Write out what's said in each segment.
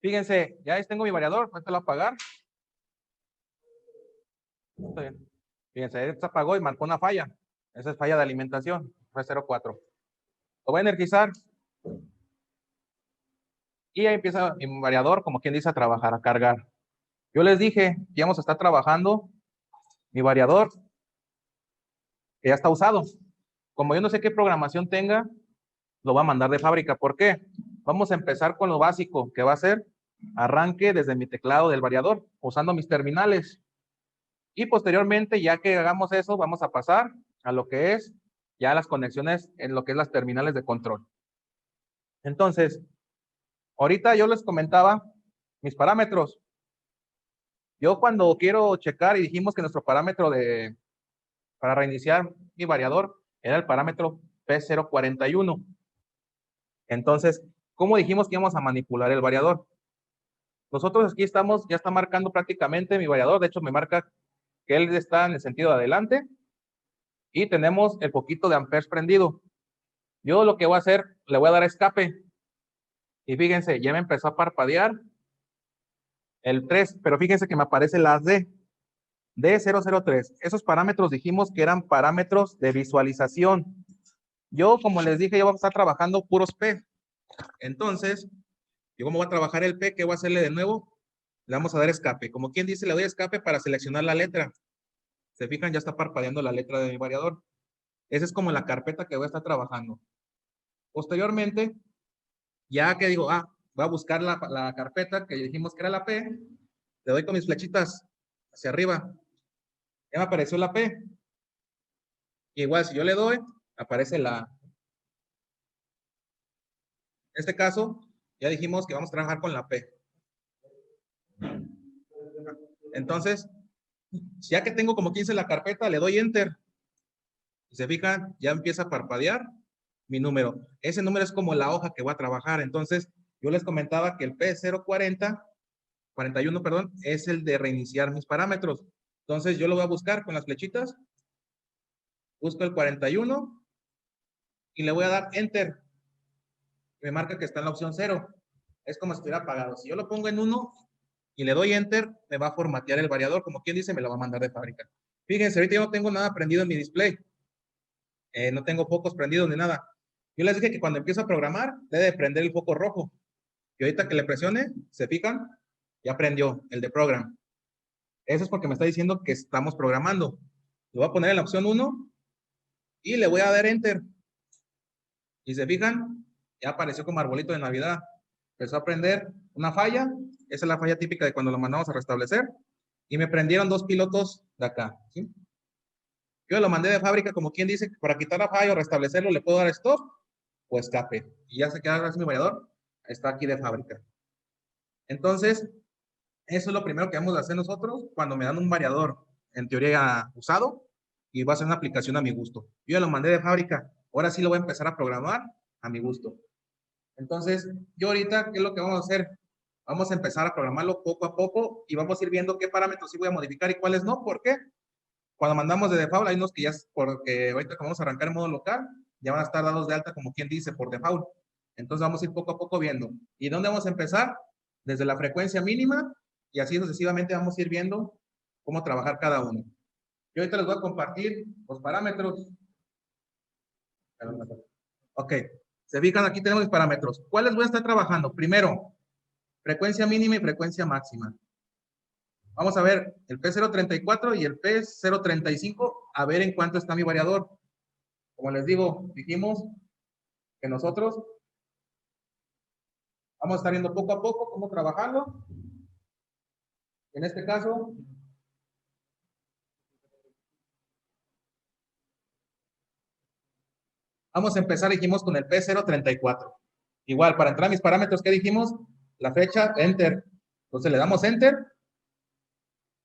Fíjense, ya tengo mi variador, este lo voy a apagar. Está bien. Fíjense, este se apagó y marcó una falla. Esa es falla de alimentación, fue 0.4. Lo voy a energizar. Y ahí empieza mi variador, como quien dice, a trabajar, a cargar. Yo les dije que íbamos a estar trabajando mi variador, que ya está usado. Como yo no sé qué programación tenga, lo va a mandar de fábrica. ¿Por qué? Vamos a empezar con lo básico, que va a ser arranque desde mi teclado del variador, usando mis terminales. Y posteriormente, ya que hagamos eso, vamos a pasar a lo que es ya las conexiones en lo que es las terminales de control. Entonces, ahorita yo les comentaba mis parámetros. Yo cuando quiero checar y dijimos que nuestro parámetro para reiniciar mi variador era el parámetro P041. Entonces, ¿cómo dijimos que íbamos a manipular el variador? Nosotros aquí estamos, ya está marcando prácticamente mi variador. De hecho, me marca que él está en el sentido de adelante. Y tenemos el poquito de amperes prendido. Yo lo que voy a hacer, le voy a dar escape. Y fíjense, ya me empezó a parpadear el 3, pero fíjense que me aparece la D003. Esos parámetros dijimos que eran parámetros de visualización. Yo, como les dije, yo voy a estar trabajando puros P. Entonces, yo como voy a trabajar el P, ¿qué voy a hacerle de nuevo? Le vamos a dar escape. Como quien dice, le doy escape para seleccionar la letra. Se fijan, ya está parpadeando la letra de mi variador. Esa es como la carpeta que voy a estar trabajando. Posteriormente, ya que digo, voy a buscar la carpeta que dijimos que era la P, le doy con mis flechitas hacia arriba. Ya me apareció la P. Y igual, si yo le doy, aparece la A. En este caso, ya dijimos que vamos a trabajar con la P. Entonces, ya que tengo como 15 la carpeta, le doy Enter. Y se fijan, ya empieza a parpadear mi número. Ese número es como la hoja que voy a trabajar. Entonces, yo les comentaba que el P040, 41, perdón, es el de reiniciar mis parámetros. Entonces, yo lo voy a buscar con las flechitas. Busco el 41 y le voy a dar Enter. Me marca que está en la opción 0. Es como si estuviera apagado. Si yo lo pongo en 1 y le doy Enter, me va a formatear el variador. Como quien dice, me lo va a mandar de fábrica. Fíjense, ahorita yo no tengo nada prendido en mi display. No tengo focos prendidos ni nada. Yo les dije que cuando empiezo a programar, debe prender el foco rojo. Y ahorita que le presione, ¿se fijan? Ya prendió el de program. Eso es porque me está diciendo que estamos programando. Lo voy a poner en la opción 1 y le voy a dar Enter. Y se fijan, ya apareció como arbolito de Navidad. Empezó a prender una falla. Esa es la falla típica de cuando lo mandamos a restablecer. Y me prendieron 2 pilotos de acá. ¿Sí? Yo lo mandé de fábrica, como quien dice, para quitar la falla o restablecerlo, le puedo dar stop o escape. Y ya se queda gracias mi variador. Está aquí de fábrica. Entonces, eso es lo primero que vamos a hacer nosotros cuando me dan un variador, en teoría usado, y va a ser una aplicación a mi gusto. Yo ya lo mandé de fábrica. Ahora sí lo voy a empezar a programar a mi gusto. Entonces, yo ahorita, ¿qué es lo que vamos a hacer? Vamos a empezar a programarlo poco a poco y vamos a ir viendo qué parámetros sí voy a modificar y cuáles no. ¿Por qué? Cuando mandamos de default, hay unos que ya, porque ahorita que vamos a arrancar en modo local, ya van a estar dados de alta, como quien dice, por default. Entonces vamos a ir poco a poco viendo. ¿Y dónde vamos a empezar? Desde la frecuencia mínima y así sucesivamente vamos a ir viendo cómo trabajar cada uno. Yo ahorita les voy a compartir los parámetros. Ok, se fijan, aquí tenemos los parámetros. ¿Cuáles voy a estar trabajando? Primero, frecuencia mínima y frecuencia máxima. Vamos a ver el P034 y el P035, a ver en cuánto está mi variador. Como les digo, dijimos que nosotros vamos a estar viendo poco a poco cómo trabajarlo. En este caso, vamos a empezar, dijimos, con el P034. Igual, para entrar a mis parámetros, ¿qué dijimos? La fecha, Enter. Entonces le damos Enter.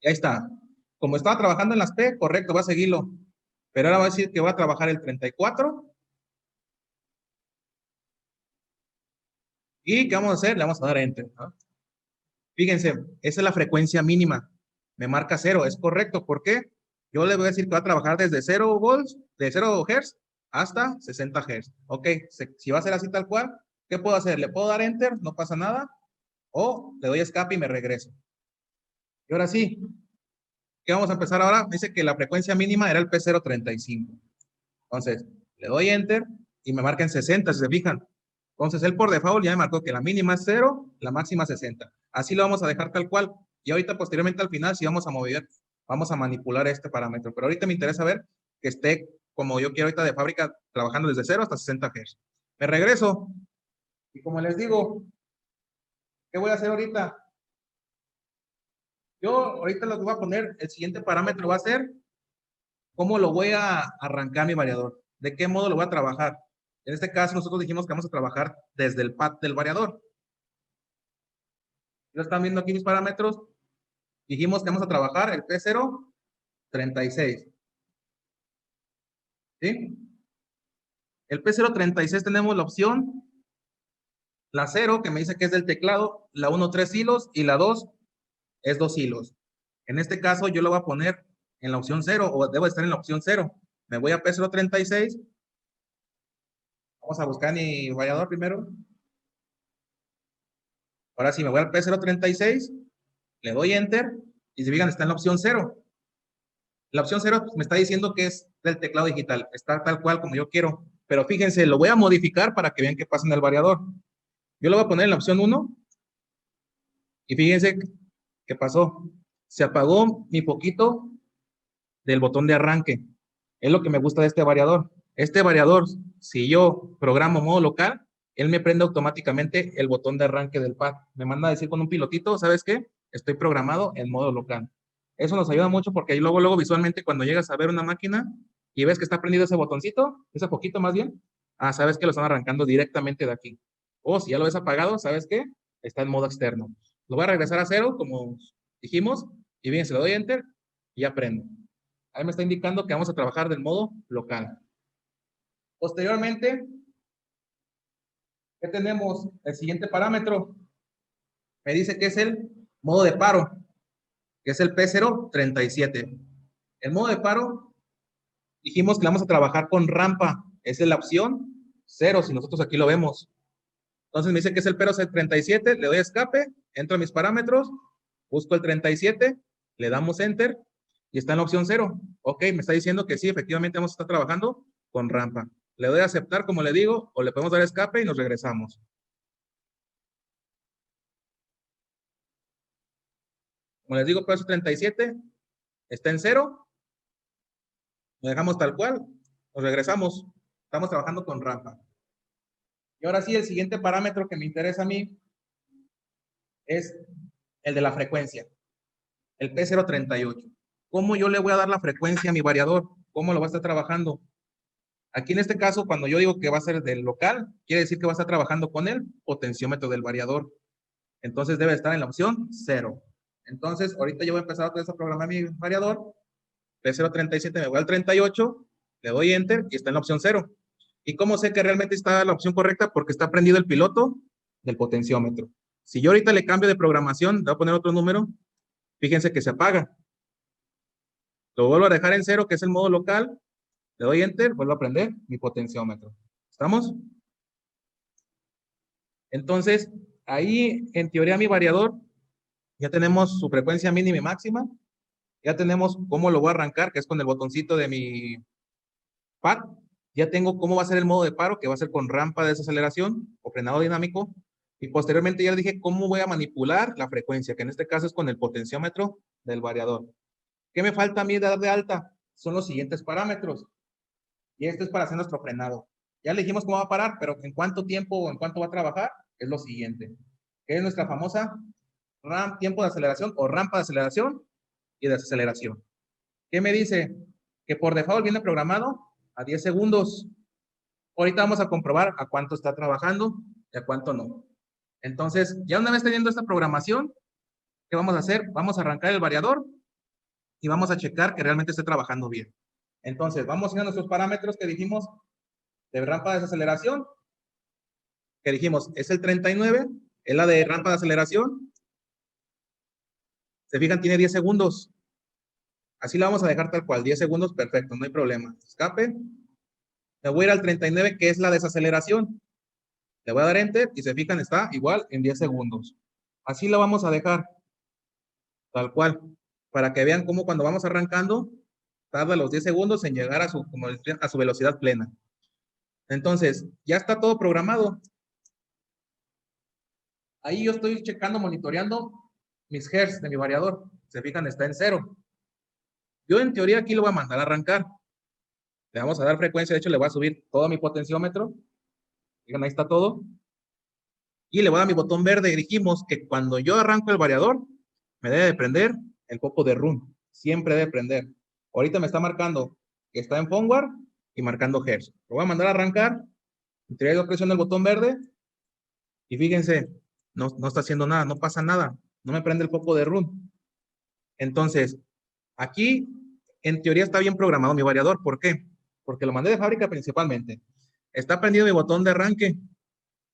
Y ahí está. Como estaba trabajando en las P, correcto, va a seguirlo. Pero ahora va a decir que va a trabajar el 34. ¿Y qué vamos a hacer? Le vamos a dar Enter, ¿no? Fíjense, esa es la frecuencia mínima. Me marca 0, es correcto. ¿Por qué? Yo le voy a decir que va a trabajar desde 0 volts, de 0 Hz hasta 60 Hz. Ok, si va a ser así tal cual, ¿qué puedo hacer? ¿Le puedo dar Enter? No pasa nada. O le doy escape y me regreso. Y ahora sí, ¿qué vamos a empezar ahora? Dice que la frecuencia mínima era el P035. Entonces, le doy Enter y me marca en 60, si se fijan. Entonces, él por default ya me marcó que la mínima es 0, la máxima es 60. Así lo vamos a dejar tal cual. Y ahorita, posteriormente, al final, sí vamos a mover, vamos a manipular este parámetro. Pero ahorita me interesa ver que esté como yo quiero ahorita de fábrica, trabajando desde 0 hasta 60 Hz. Me regreso. Y como les digo, ¿qué voy a hacer ahorita? Yo ahorita lo que voy a poner, el siguiente parámetro va a ser cómo lo voy a arrancar mi variador. ¿De qué modo lo voy a trabajar? En este caso, nosotros dijimos que vamos a trabajar desde el pad del variador. ¿Ya están viendo aquí mis parámetros? Dijimos que vamos a trabajar el P0, 36. ¿Sí? El P0, 36 tenemos la opción, la 0, que me dice que es del teclado, la 1, 3 hilos, y la 2 es 2 hilos. En este caso, yo lo voy a poner en la opción 0, o debo estar en la opción 0. Me voy a P0, 36. Vamos a buscar mi variador primero. Ahora sí, me voy al P0, 36. Le doy Enter y si fijan está en la opción 0. La opción 0 me está diciendo que es del teclado digital, está tal cual como yo quiero, pero fíjense, lo voy a modificar para que vean qué pasa en el variador. Yo lo voy a poner en la opción 1 y fíjense qué pasó. Se apagó mi poquito del botón de arranque. Es lo que me gusta de este variador. Este variador, si yo programo modo local, él me prende automáticamente el botón de arranque del pad. Me manda a decir con un pilotito, ¿sabes qué? Estoy programado en modo local. Eso nos ayuda mucho porque ahí luego visualmente cuando llegas a ver una máquina y ves que está prendido ese botoncito, ese poquito más bien, sabes que lo están arrancando directamente de aquí. O si ya lo ves apagado, ¿sabes qué? Está en modo externo. Lo voy a regresar a 0, como dijimos, y bien, se lo doy Enter y ya prendo. Ahí me está indicando que vamos a trabajar del modo local. Posteriormente, ¿qué tenemos? El siguiente parámetro me dice que es el modo de paro, que es el P0, 37. El modo de paro, dijimos que vamos a trabajar con rampa. Esa es la opción 0, si nosotros aquí lo vemos. Entonces me dice que es el P0, 37, le doy escape, entro a mis parámetros, busco el 37, le damos Enter y está en la opción 0. Ok, me está diciendo que sí, efectivamente vamos a estar trabajando con rampa. Le doy a aceptar, como le digo, o le podemos dar escape y nos regresamos. Como les digo, P0, 37 está en 0. Lo dejamos tal cual, nos regresamos. Estamos trabajando con rampa. Y ahora sí, el siguiente parámetro que me interesa a mí es el de la frecuencia, el P038. ¿Cómo yo le voy a dar la frecuencia a mi variador? ¿Cómo lo va a estar trabajando? Aquí en este caso, cuando yo digo que va a ser del local, quiere decir que va a estar trabajando con el potenciómetro del variador. Entonces debe estar en la opción 0. Entonces, ahorita yo voy a empezar otra vez a programar mi variador. P037 me voy al 38, le doy Enter y está en la opción 0. ¿Y cómo sé que realmente está la opción correcta? Porque está prendido el piloto del potenciómetro. Si yo ahorita le cambio de programación, le voy a poner otro número, fíjense que se apaga. Lo vuelvo a dejar en 0, que es el modo local, le doy Enter, vuelvo a prender mi potenciómetro. ¿Estamos? Entonces, ahí en teoría mi variador, ya tenemos su frecuencia mínima y máxima, ya tenemos cómo lo voy a arrancar, que es con el botoncito de mi pad, ya tengo cómo va a ser el modo de paro, que va a ser con rampa de desaceleración o frenado dinámico, y posteriormente ya les dije cómo voy a manipular la frecuencia, que en este caso es con el potenciómetro del variador. ¿Qué me falta a mí de dar de alta? Son los siguientes parámetros, y este es para hacer nuestro frenado. Ya le dijimos cómo va a parar, pero en cuánto tiempo o en cuánto va a trabajar, es lo siguiente, que es nuestra famosa tiempo de aceleración o rampa de aceleración y desaceleración. ¿Qué me dice? Que por default viene programado a 10 segundos. Ahorita vamos a comprobar a cuánto está trabajando y a cuánto no. Entonces, ya una vez teniendo esta programación, ¿qué vamos a hacer? Vamos a arrancar el variador y vamos a checar que realmente esté trabajando bien. Entonces, vamos a ir a nuestros parámetros que dijimos de rampa de desaceleración, que dijimos es el 39, es la de rampa de aceleración. Se fijan, tiene 10 segundos. Así la vamos a dejar tal cual, 10 segundos, perfecto, no hay problema. Escape. Me voy a ir al 39, que es la desaceleración. Le voy a dar Enter y se fijan, está igual en 10 segundos. Así lo vamos a dejar, tal cual, para que vean cómo cuando vamos arrancando, tarda los 10 segundos en llegar a a su velocidad plena. Entonces, ya está todo programado. Ahí yo estoy checando, monitoreando mis hertz de mi variador. Se fijan, está en 0. Yo en teoría aquí lo voy a mandar a arrancar. Le vamos a dar frecuencia, de hecho le voy a subir todo mi potenciómetro. Fijan, ahí está todo. Y le voy a dar mi botón verde. Y dijimos que cuando yo arranco el variador, me debe de prender el foco de run. Siempre debe prender. Ahorita me está marcando que está en firmware y marcando hertz. Lo voy a mandar a arrancar. En teoría yo presiono el botón verde. Y fíjense, no está haciendo nada, no pasa nada. No me prende el foco de run. Entonces, aquí en teoría está bien programado mi variador. ¿Por qué? Porque lo mandé de fábrica principalmente. Está prendido mi botón de arranque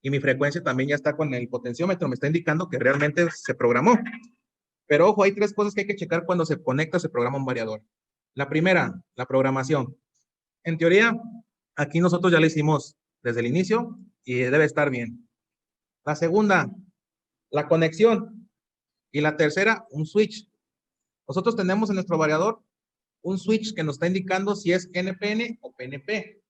y mi frecuencia también ya está con el potenciómetro. Me está indicando que realmente se programó. Pero ojo, hay 3 cosas que hay que checar cuando se conecta o se programa un variador. La primera, la programación. En teoría, aquí nosotros ya lo hicimos desde el inicio y debe estar bien. La segunda, la conexión. Y la tercera, un switch. Nosotros tenemos en nuestro variador un switch que nos está indicando si es NPN o PNP.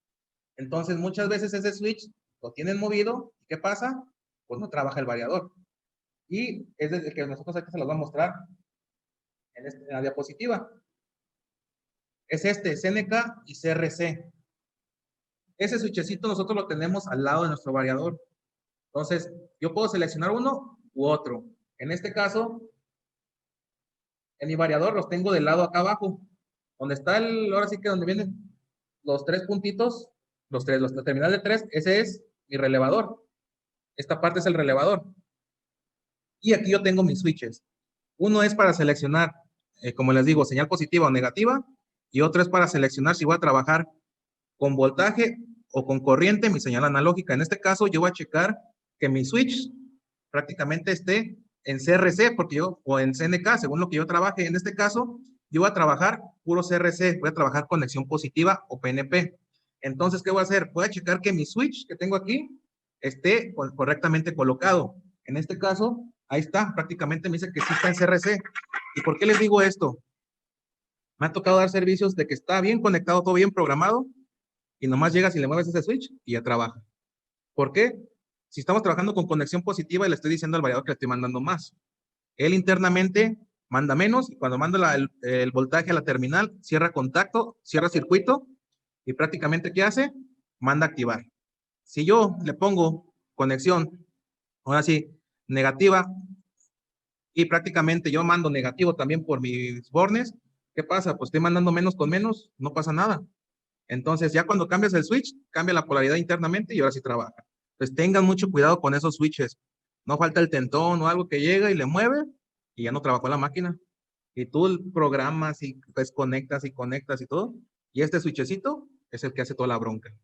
Entonces, muchas veces ese switch lo tienen movido. ¿Y qué pasa? Pues no trabaja el variador. Y es el que nosotros aquí se los vamos a mostrar en la diapositiva. Es CNK y CRC. Ese switchecito nosotros lo tenemos al lado de nuestro variador. Entonces, yo puedo seleccionar uno u otro. En este caso, en mi variador los tengo del lado acá abajo. Donde está ahora sí que donde vienen los 3 puntitos, la terminal de 3, ese es mi relevador. Esta parte es el relevador. Y aquí yo tengo mis switches. Uno es para seleccionar, como les digo, señal positiva o negativa. Y otro es para seleccionar si voy a trabajar con voltaje o con corriente, mi señal analógica. En este caso, yo voy a checar que mi switch prácticamente esté en CRC, o en CNK, según lo que yo trabaje. En este caso, yo voy a trabajar puro CRC, voy a trabajar conexión positiva o PNP. Entonces, ¿qué voy a hacer? Voy a checar que mi switch que tengo aquí esté correctamente colocado. En este caso, ahí está, prácticamente me dice que sí está en CRC. ¿Y por qué les digo esto? Me ha tocado dar servicios de que está bien conectado, todo bien programado, y nomás llegas y le mueves ese switch y ya trabaja. ¿Por qué? Si estamos trabajando con conexión positiva y le estoy diciendo al variador que le estoy mandando más. Él internamente manda menos y cuando manda el voltaje a la terminal, cierra contacto, cierra circuito y prácticamente ¿qué hace? Manda a activar. Si yo le pongo conexión, ahora sí, negativa, y prácticamente yo mando negativo también por mis bornes, ¿qué pasa? Pues estoy mandando menos con menos, no pasa nada. Entonces, ya cuando cambias el switch, cambia la polaridad internamente y ahora sí trabaja. Pues tengan mucho cuidado con esos switches. No falta el tentón o algo que llega y le mueve y ya no trabajó la máquina. Y tú programas y pues conectas y todo. Y este switchecito es el que hace toda la bronca.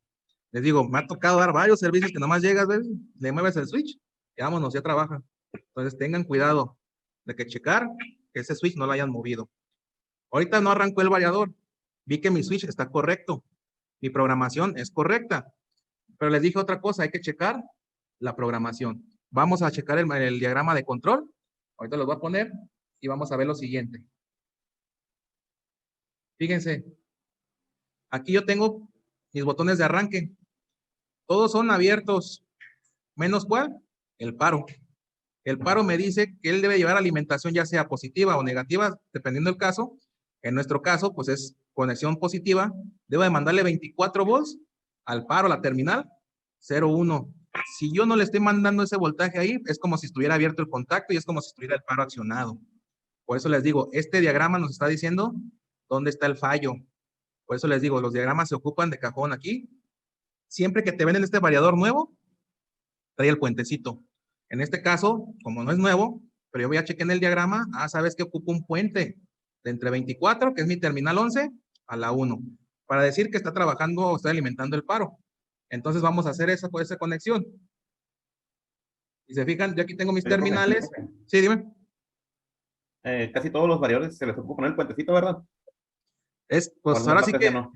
Les digo, me ha tocado dar varios servicios que nomás llegas, ¿ves? Le mueves el switch y vámonos, ya trabaja. Entonces tengan cuidado de que checar que ese switch no lo hayan movido. Ahorita no arrancó el variador. Vi que mi switch está correcto. Mi programación es correcta. Pero les dije otra cosa, hay que checar la programación. Vamos a checar el diagrama de control. Ahorita los voy a poner y vamos a ver lo siguiente. Fíjense, aquí yo tengo mis botones de arranque. Todos son abiertos. ¿Menos cuál? El paro. El paro me dice que él debe llevar alimentación ya sea positiva o negativa, dependiendo del caso. En nuestro caso, pues es conexión positiva. Debo de mandarle 24 volts al paro, la terminal, 0,1. Si yo no le estoy mandando ese voltaje ahí, es como si estuviera abierto el contacto y es como si estuviera el paro accionado. Por eso les digo, este diagrama nos está diciendo dónde está el fallo. Por eso les digo, los diagramas se ocupan de cajón aquí. Siempre que te venden este variador nuevo, trae el puentecito. En este caso, como no es nuevo, pero yo voy a checar en el diagrama, sabes que ocupa un puente de entre 24, que es mi terminal 11, a la 1, para decir que está trabajando o está alimentando el paro. Entonces vamos a hacer esa conexión. Y se fijan, yo aquí tengo mis terminales. Sí, dime. Casi todos los variadores se les ocupa poner el puentecito, ¿verdad? Pues ahora sí que, no.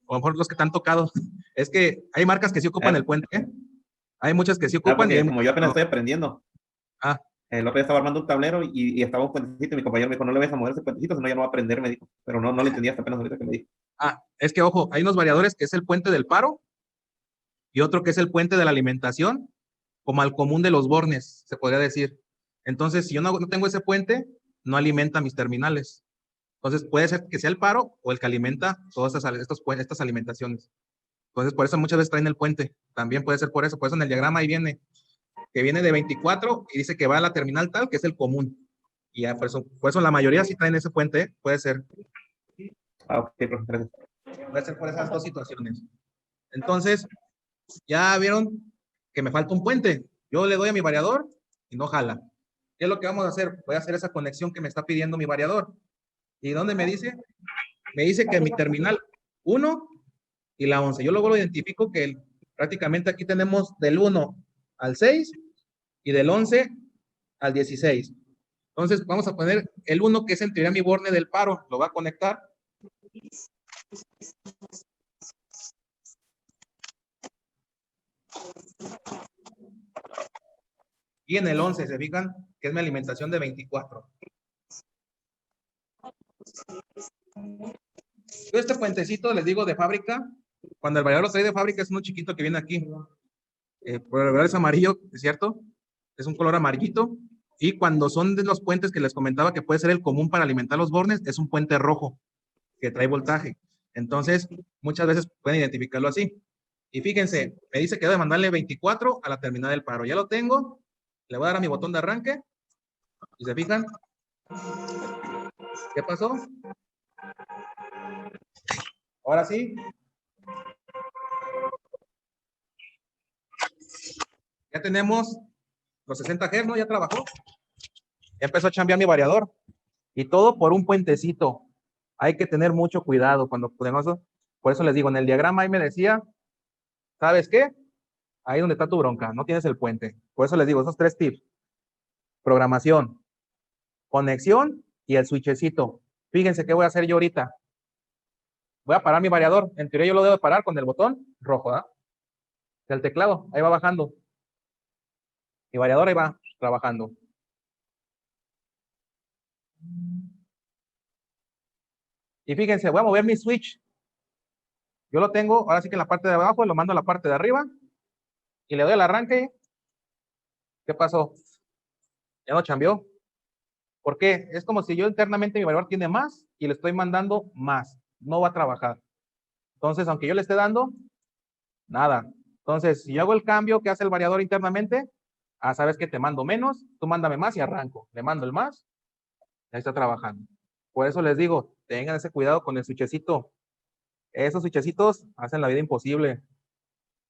O a lo mejor los que te han tocado, es que hay marcas que sí ocupan el puente, ¿eh? Hay muchas que sí ocupan. Porque como yo apenas estoy aprendiendo. El otro día estaba armando un tablero y estaba un puentecito y mi compañero me dijo, no le vayas a mover ese puentecito, si no ya no va a aprender, me dijo. Pero no le entendí hasta apenas ahorita que me dijo. Ah, es que ojo, hay unos variadores que es el puente del paro y otro que es el puente de la alimentación, como al común de los bornes, se podría decir. Entonces, si yo no tengo ese puente, no alimenta mis terminales. Entonces, puede ser que sea el paro o el que alimenta todas estas alimentaciones. Entonces, por eso muchas veces traen el puente. También puede ser por eso. Por eso en el diagrama ahí viene, que viene de 24 y dice que va a la terminal tal, que es el común. Y ya por eso la mayoría sí traen ese puente, puede ser. Ah, ok, profe, gracias. Puede ser por esas dos situaciones. Entonces, ya vieron que me falta un puente. Yo le doy a mi variador y no jala. ¿Qué es lo que vamos a hacer? Voy a hacer esa conexión que me está pidiendo mi variador. ¿Y dónde me dice? Me dice que mi terminal 1 y la 11. Yo luego lo identifico que prácticamente aquí tenemos del 1 al 6 y del 11 al 16. Entonces vamos a poner el 1 que es en teoría mi borne del paro. Lo va a conectar. Y en el 11, ¿se fijan? Que es mi alimentación de 24. Yo este puentecito, les digo, de fábrica, cuando el variador lo trae de fábrica es uno chiquito que viene aquí. Por el es amarillo, ¿es cierto? Es un color amarillito. Y cuando son de los puentes que les comentaba que puede ser el común para alimentar los bornes, es un puente rojo que trae voltaje. Entonces, muchas veces pueden identificarlo así. Y fíjense, me dice que debe mandarle 24 a la terminal del paro. Ya lo tengo. Le voy a dar a mi botón de arranque. Y se fijan. ¿Qué pasó? Ahora sí. Ya tenemos los 60 Hz, ¿no? Ya trabajó. Ya empezó a chambear mi variador. Y todo por un puentecito. Hay que tener mucho cuidado cuando podemos. Por eso les digo, en el diagrama ahí me decía, ¿sabes qué? Ahí donde está tu bronca, no tienes el puente. Por eso les digo, esos 3 tips. Programación, conexión y el switchecito. Fíjense qué voy a hacer yo ahorita. Voy a parar mi variador. En teoría yo lo debo parar con el botón rojo, ¿ah? Del teclado, ahí va bajando. Mi variador ahí va trabajando. Y fíjense, voy a mover mi switch. Yo lo tengo, ahora sí que en la parte de abajo, lo mando a la parte de arriba y le doy al arranque. ¿Qué pasó? Ya no cambió. ¿Por qué? Es como si yo internamente mi variador tiene más y le estoy mandando más. No va a trabajar. Entonces, aunque yo le esté dando, nada. Entonces, si yo hago el cambio que hace el variador internamente, sabes que te mando menos, tú mándame más y arranco. Le mando el más, ahí está trabajando. Por eso les digo, tengan ese cuidado con el switchecito. Esos switchecitos hacen la vida imposible.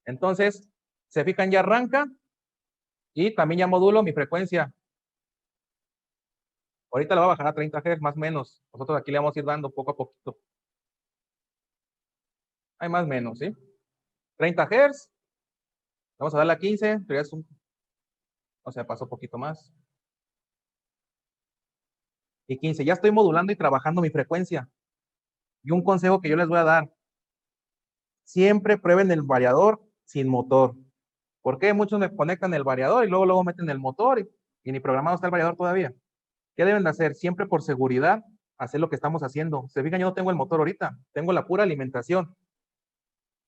Entonces, se fijan, ya arranca y también ya modulo mi frecuencia. Ahorita la va a bajar a 30 Hz, más o menos. Nosotros aquí le vamos a ir dando poco a poquito. Hay más o menos, ¿sí? 30 Hz. Vamos a darle a 15, pero ya es o sea, pasó un poquito más. Y 15, ya estoy modulando y trabajando mi frecuencia. Y un consejo que yo les voy a dar, siempre prueben el variador sin motor. ¿Por qué? Muchos me conectan el variador y luego meten el motor y ni programado está el variador todavía. ¿Qué deben de hacer? Siempre por seguridad, hacer lo que estamos haciendo. Se fijan, yo no tengo el motor ahorita, tengo la pura alimentación.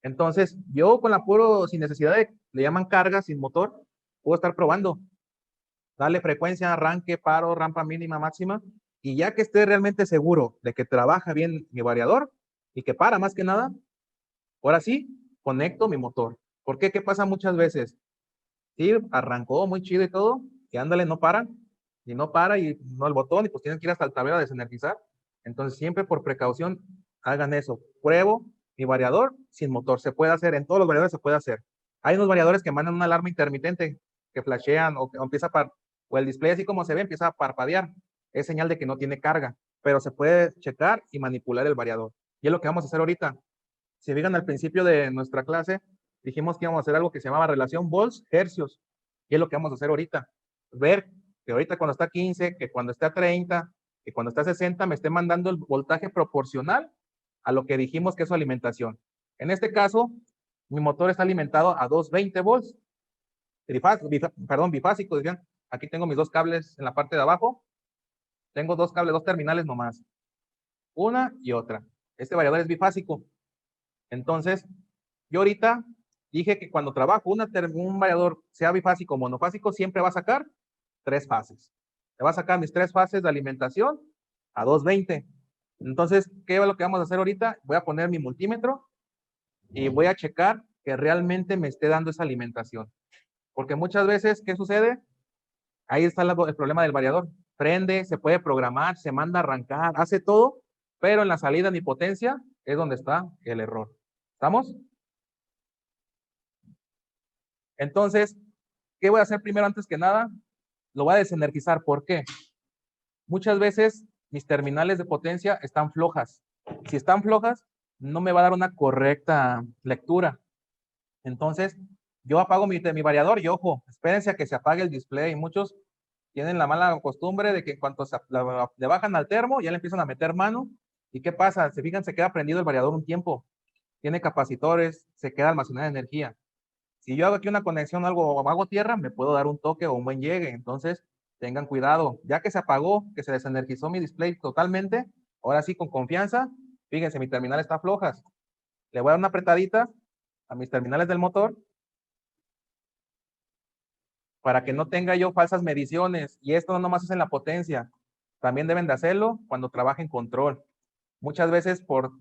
Entonces, yo con la puro, sin necesidad de, le llaman carga, sin motor, puedo estar probando. Dale frecuencia, arranque, paro, rampa mínima, máxima. Y ya que esté realmente seguro de que trabaja bien mi variador y que para más que nada, ahora sí, conecto mi motor. ¿Por qué? ¿Qué pasa muchas veces? Sí, arrancó muy chido y todo, y ándale, no para, y no para, y no el botón, y pues tienen que ir hasta el tablero a desenergizar. Entonces, siempre por precaución, hagan eso. Pruebo mi variador sin motor. Se puede hacer, en todos los variadores se puede hacer. Hay unos variadores que mandan una alarma intermitente, que flashean o empieza o el display así como se ve, empieza a parpadear. Es señal de que no tiene carga, pero se puede checar y manipular el variador. Y es lo que vamos a hacer ahorita. Si fijan al principio de nuestra clase, dijimos que íbamos a hacer algo que se llamaba relación volts-hercios. Y es lo que vamos a hacer ahorita. Ver que ahorita cuando está a 15, que cuando está a 30, que cuando está a 60, me esté mandando el voltaje proporcional a lo que dijimos que es su alimentación. En este caso, mi motor está alimentado a 220 volts. Bifásico, decían. Aquí tengo mis dos cables en la parte de abajo. Tengo dos cables, dos terminales nomás. Una y otra. Este variador es bifásico. Entonces, yo ahorita dije que cuando trabajo un variador, sea bifásico o monofásico, siempre va a sacar 3 fases. Me va a sacar mis 3 fases de alimentación a 220. Entonces, ¿qué es lo que vamos a hacer ahorita? Voy a poner mi multímetro y voy a checar que realmente me esté dando esa alimentación. Porque muchas veces, ¿qué sucede? Ahí está el problema del variador. Prende, se puede programar, se manda a arrancar, hace todo, pero en la salida ni potencia es donde está el error. ¿Estamos? Entonces, ¿qué voy a hacer primero antes que nada? Lo voy a desenergizar. ¿Por qué? Muchas veces mis terminales de potencia están flojas. Si están flojas, no me va a dar una correcta lectura. Entonces, yo apago mi variador y ojo, espérense a que se apague el display. Muchos tienen la mala costumbre de que en cuanto le bajan al termo, ya le empiezan a meter mano. ¿Y qué pasa? Se fijan, se queda prendido el variador un tiempo. Tiene capacitores, se queda almacenada energía. Si yo hago aquí una conexión o hago tierra, me puedo dar un toque o un buen llegue. Entonces, tengan cuidado. Ya que se apagó, que se desenergizó mi display totalmente, ahora sí, con confianza, fíjense, mi terminal está flojas. Le voy a dar una apretadita a mis terminales del motor para que no tenga yo falsas mediciones. Y esto no nomás es en la potencia, también deben de hacerlo cuando trabajen control. Muchas veces por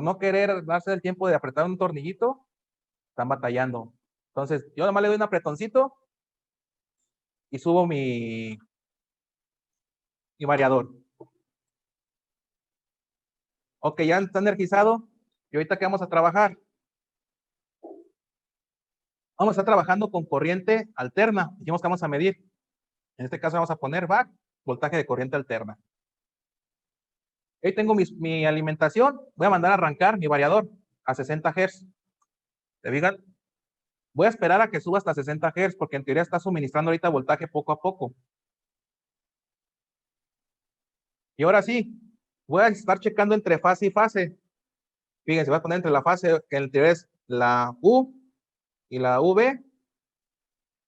no querer darse el tiempo de apretar un tornillito, están batallando. Entonces, yo nomás le doy un apretoncito y subo mi variador. Ok, ya está energizado. Y ahorita que vamos a trabajar. Vamos a estar trabajando con corriente alterna. Dijimos que vamos a medir. En este caso vamos a poner VAC, voltaje de corriente alterna. Ahí tengo mi alimentación. Voy a mandar a arrancar mi variador a 60 Hz. ¿Te fijan? Voy a esperar a que suba hasta 60 Hz porque en teoría está suministrando ahorita voltaje poco a poco. Y ahora sí, voy a estar checando entre fase y fase. Fíjense, voy a poner entre la fase que en teoría es la U y la V.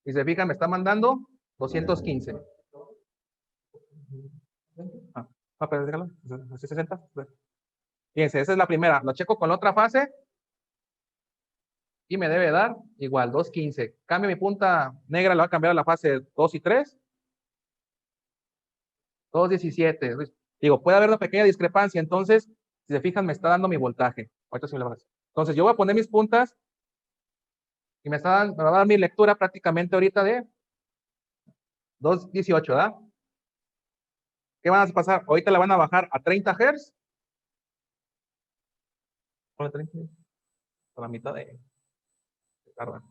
Y se fijan, me está mandando 215. Pero déjalo, 60. Fíjense, esa es la primera. Lo checo con la otra fase y me debe dar igual, 215. Cambio mi punta negra, la voy a cambiar a la fase 2 y 3. 217. Digo, puede haber una pequeña discrepancia. Entonces, si se fijan, me está dando mi voltaje. Ahorita sí me lo vas. Entonces, yo voy a poner mis puntas y me va a dar mi lectura prácticamente ahorita de 218, ¿verdad? ¿Qué van a pasar? Ahorita la van a bajar a 30 Hz. Ponle 30, a la mitad de carga.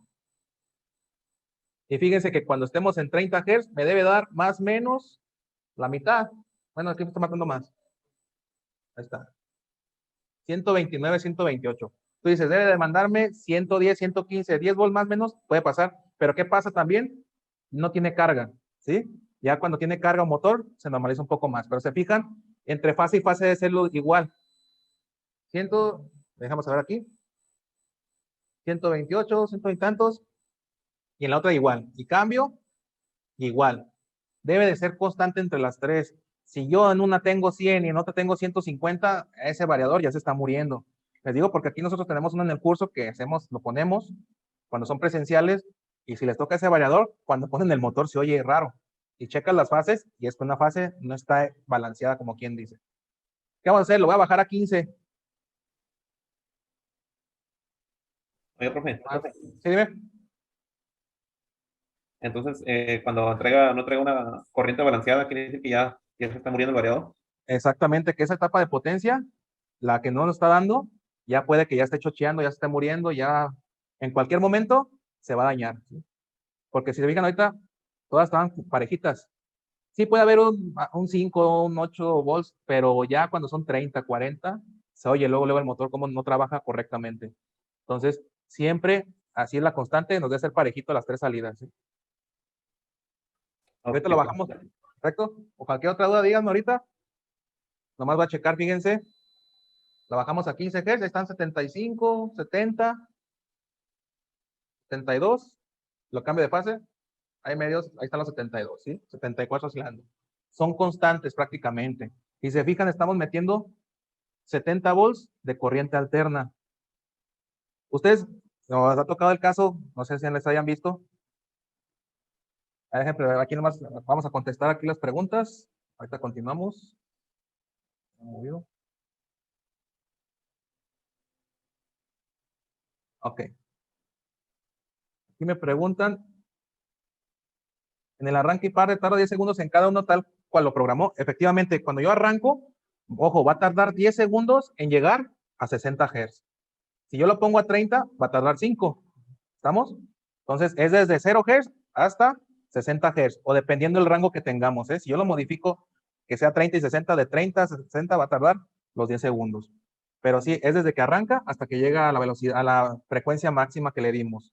Y fíjense que cuando estemos en 30 Hz, me debe dar más o menos la mitad. Bueno, aquí me está matando más. Ahí está. 129, 128. Tú dices, debe de mandarme 110, 115, 10 volts más o menos, puede pasar. Pero ¿qué pasa también? No tiene carga, ¿sí? Ya cuando tiene carga o motor, se normaliza un poco más. Pero se fijan, entre fase y fase debe serlo igual. 100, dejamos ver aquí. 128, 100 y tantos. Y en la otra igual. Y cambio, igual. Debe de ser constante entre las tres. Si yo en una tengo 100 y en otra tengo 150, ese variador ya se está muriendo. Les digo porque aquí nosotros tenemos uno en el curso que hacemos, lo ponemos cuando son presenciales y si les toca ese variador, cuando ponen el motor se oye raro. Y checas las fases y es que una fase no está balanceada como quien dice. ¿Qué vamos a hacer? Lo voy a bajar a 15. Oye, profe. Sí, dime. Entonces, cuando no entrega una corriente balanceada, quiere decir que ya se está muriendo el variador. Exactamente, que esa etapa de potencia, la que no nos está dando, ya puede que ya esté chocheando, ya esté muriendo, ya en cualquier momento se va a dañar. ¿Sí? Porque si se fijan ahorita, todas estaban parejitas. Sí puede haber un 5, un 8 volts, pero ya cuando son 30, 40, se oye luego el motor como no trabaja correctamente. Entonces, siempre, así es la constante, nos debe ser parejito las tres salidas. ¿Sí? Ok, Ahorita lo bajamos, ¿correcto? O cualquier otra duda, díganme ahorita. Nomás va a checar, fíjense. La bajamos a 15 Hz, están 75, 70, 72. Lo cambio de fase. hay medios, ahí están los 72, ¿sí? 74 oscilando. Son constantes prácticamente. Y se fijan, estamos metiendo 70 volts de corriente alterna. Ustedes, nos ha tocado el caso, no sé si les hayan visto. Por ejemplo, aquí nomás vamos a contestar aquí las preguntas. Ahorita continuamos. Ok. Aquí me preguntan, en el arranque y par tarda 10 segundos en cada uno tal cual lo programó. Efectivamente, cuando yo arranco, ojo, va a tardar 10 segundos en llegar a 60 Hz. Si yo lo pongo a 30, va a tardar 5. ¿Estamos? Entonces, es desde 0 Hz hasta 60 Hz, o dependiendo del rango que tengamos. Si yo lo modifico que sea 30 y 60, de 30 a 60 va a tardar los 10 segundos. Pero sí, es desde que arranca hasta que llega a la velocidad, a la frecuencia máxima que le dimos.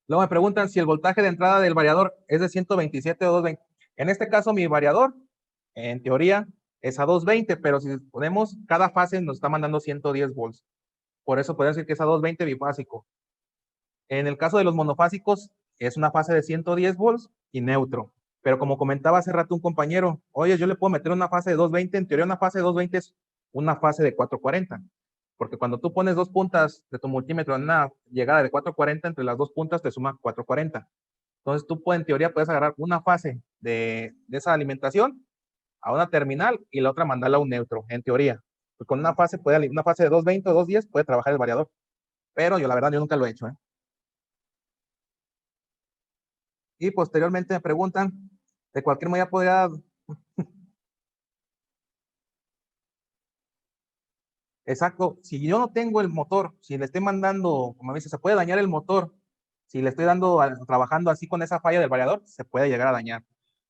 Luego me preguntan si el voltaje de entrada del variador es de 127 o 220. En este caso, mi variador, en teoría, es a 220, pero si ponemos, cada fase nos está mandando 110 volts. Por eso podemos decir que es a 220 bifásico. En el caso de los monofásicos, es una fase de 110 volts y neutro. Pero como comentaba hace rato un compañero, oye, yo le puedo meter una fase de 220. En teoría, una fase de 220 es una fase de 440. Porque cuando tú pones dos puntas de tu multímetro en una llegada de 440, entre las dos puntas te suma 440. Entonces tú en teoría puedes agarrar una fase de esa alimentación a una terminal y la otra mandarla a un neutro, en teoría. Pues con una fase de 220 o 210 puede trabajar el variador. Pero yo la verdad yo nunca lo he hecho. Y posteriormente me preguntan, de cualquier manera podría... Exacto, si yo no tengo el motor, si le estoy mandando, como dice, se puede dañar el motor, si le estoy trabajando así con esa falla del variador, se puede llegar a dañar.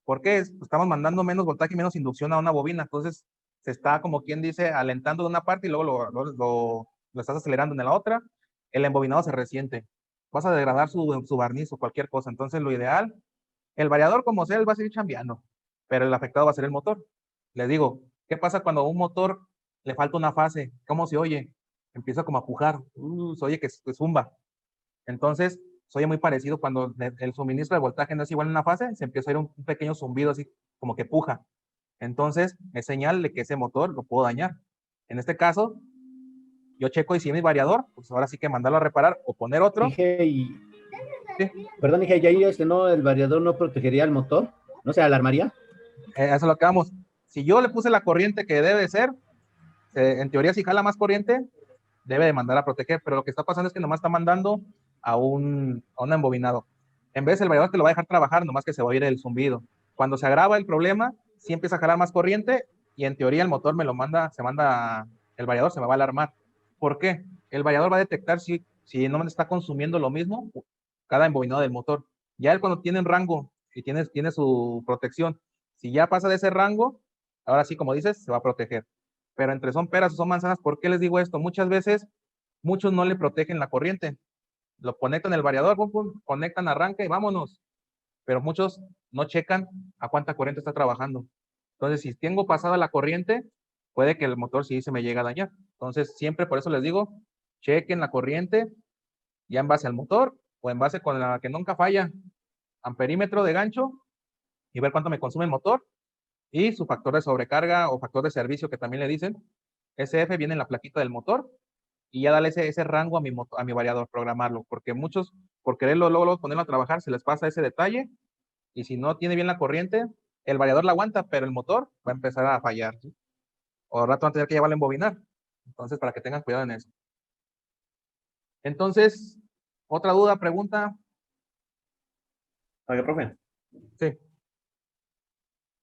¿Por qué? Pues estamos mandando menos voltaje y menos inducción a una bobina, entonces se está, como quien dice, alentando de una parte y luego lo estás acelerando en la otra, el embobinado se resiente, vas a degradar su barniz o cualquier cosa. Entonces lo ideal, el variador como sea, él va a seguir chambeando, pero el afectado va a ser el motor. Les digo, ¿qué pasa cuando a un motor le falta una fase? ¿Cómo se oye? Empieza como a pujar, se oye que zumba. Entonces, se oye muy parecido cuando el suministro de voltaje no es igual en una fase, se empieza a oír un pequeño zumbido así como que puja. Entonces, es señal de que ese motor lo puedo dañar. En este caso, yo checo y si es mi variador, pues ahora sí que mandarlo a reparar o poner otro. Dije, Sí, perdón, dije, ya ahí no, el variador no protegería el motor, no se alarmaría. eso es lo que vamos. Si yo le puse la corriente que debe ser, en teoría si jala más corriente, debe de mandar a proteger, pero lo que está pasando es que nomás está mandando a un embobinado. En vez el variador te lo va a dejar trabajar, nomás que se va a oír el zumbido. Cuando se agrava el problema, sí empieza a jalar más corriente y en teoría el motor me lo manda, el variador se me va a alarmar. ¿Por qué? El variador va a detectar si no me está consumiendo lo mismo cada embobinado del motor. Ya él cuando tiene un rango y tiene su protección, si ya pasa de ese rango, ahora sí, como dices, se va a proteger. Pero entre son peras o son manzanas, ¿por qué les digo esto? Muchas veces, muchos no le protegen la corriente. Lo conectan el variador, pum, pum, conectan, arranca y vámonos. Pero muchos no checan a cuánta corriente está trabajando. Entonces, si tengo pasada la corriente, puede que el motor sí se me llegue a dañar. Entonces, siempre por eso les digo, chequen la corriente ya en base al motor o en base con la que nunca falla, amperímetro de gancho y ver cuánto me consume el motor y su factor de sobrecarga o factor de servicio que también le dicen. SF viene en la plaquita del motor y ya darle ese rango a mi variador, programarlo, porque muchos, por quererlo luego ponerlo a trabajar, se les pasa ese detalle y si no tiene bien la corriente, el variador la aguanta, pero el motor va a empezar a fallar, ¿sí? O al rato van a tener que llevarlo a embobinar. Entonces, para que tengan cuidado en eso. Entonces, otra duda, pregunta. Oiga, profe, Sí.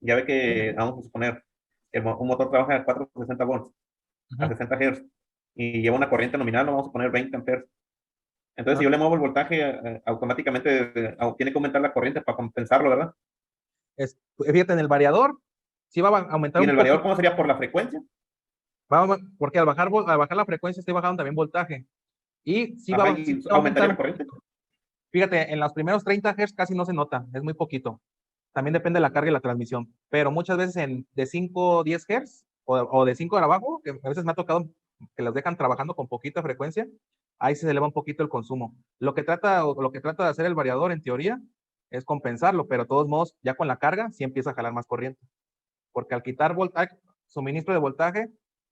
ya ve que vamos a suponer que un motor trabaja a 460 volts, a 60 Hz, y lleva una corriente nominal, lo vamos a poner 20 amperes. Entonces, si yo le muevo el voltaje, automáticamente tiene que aumentar la corriente para compensarlo, ¿verdad? Fíjate, en el variador, sí va a aumentar ¿Y en un el variador poquito. cómo sería? ¿Por la frecuencia? Porque al bajar la frecuencia, estoy bajando también voltaje. Y sí Ajá, sí y va a aumentaría aumentar. la corriente. Fíjate, en los primeros 30 Hz casi no se nota, es muy poquito. También depende de la carga y la transmisión. Pero muchas veces de 5 o 10 Hz o de 5 para abajo, que a veces me ha tocado que los dejan trabajando con poquita frecuencia, ahí se eleva un poquito el consumo. Lo que trata de hacer el variador en teoría es compensarlo, pero de todos modos, ya con la carga, sí empieza a jalar más corriente. Porque al quitar suministro de voltaje,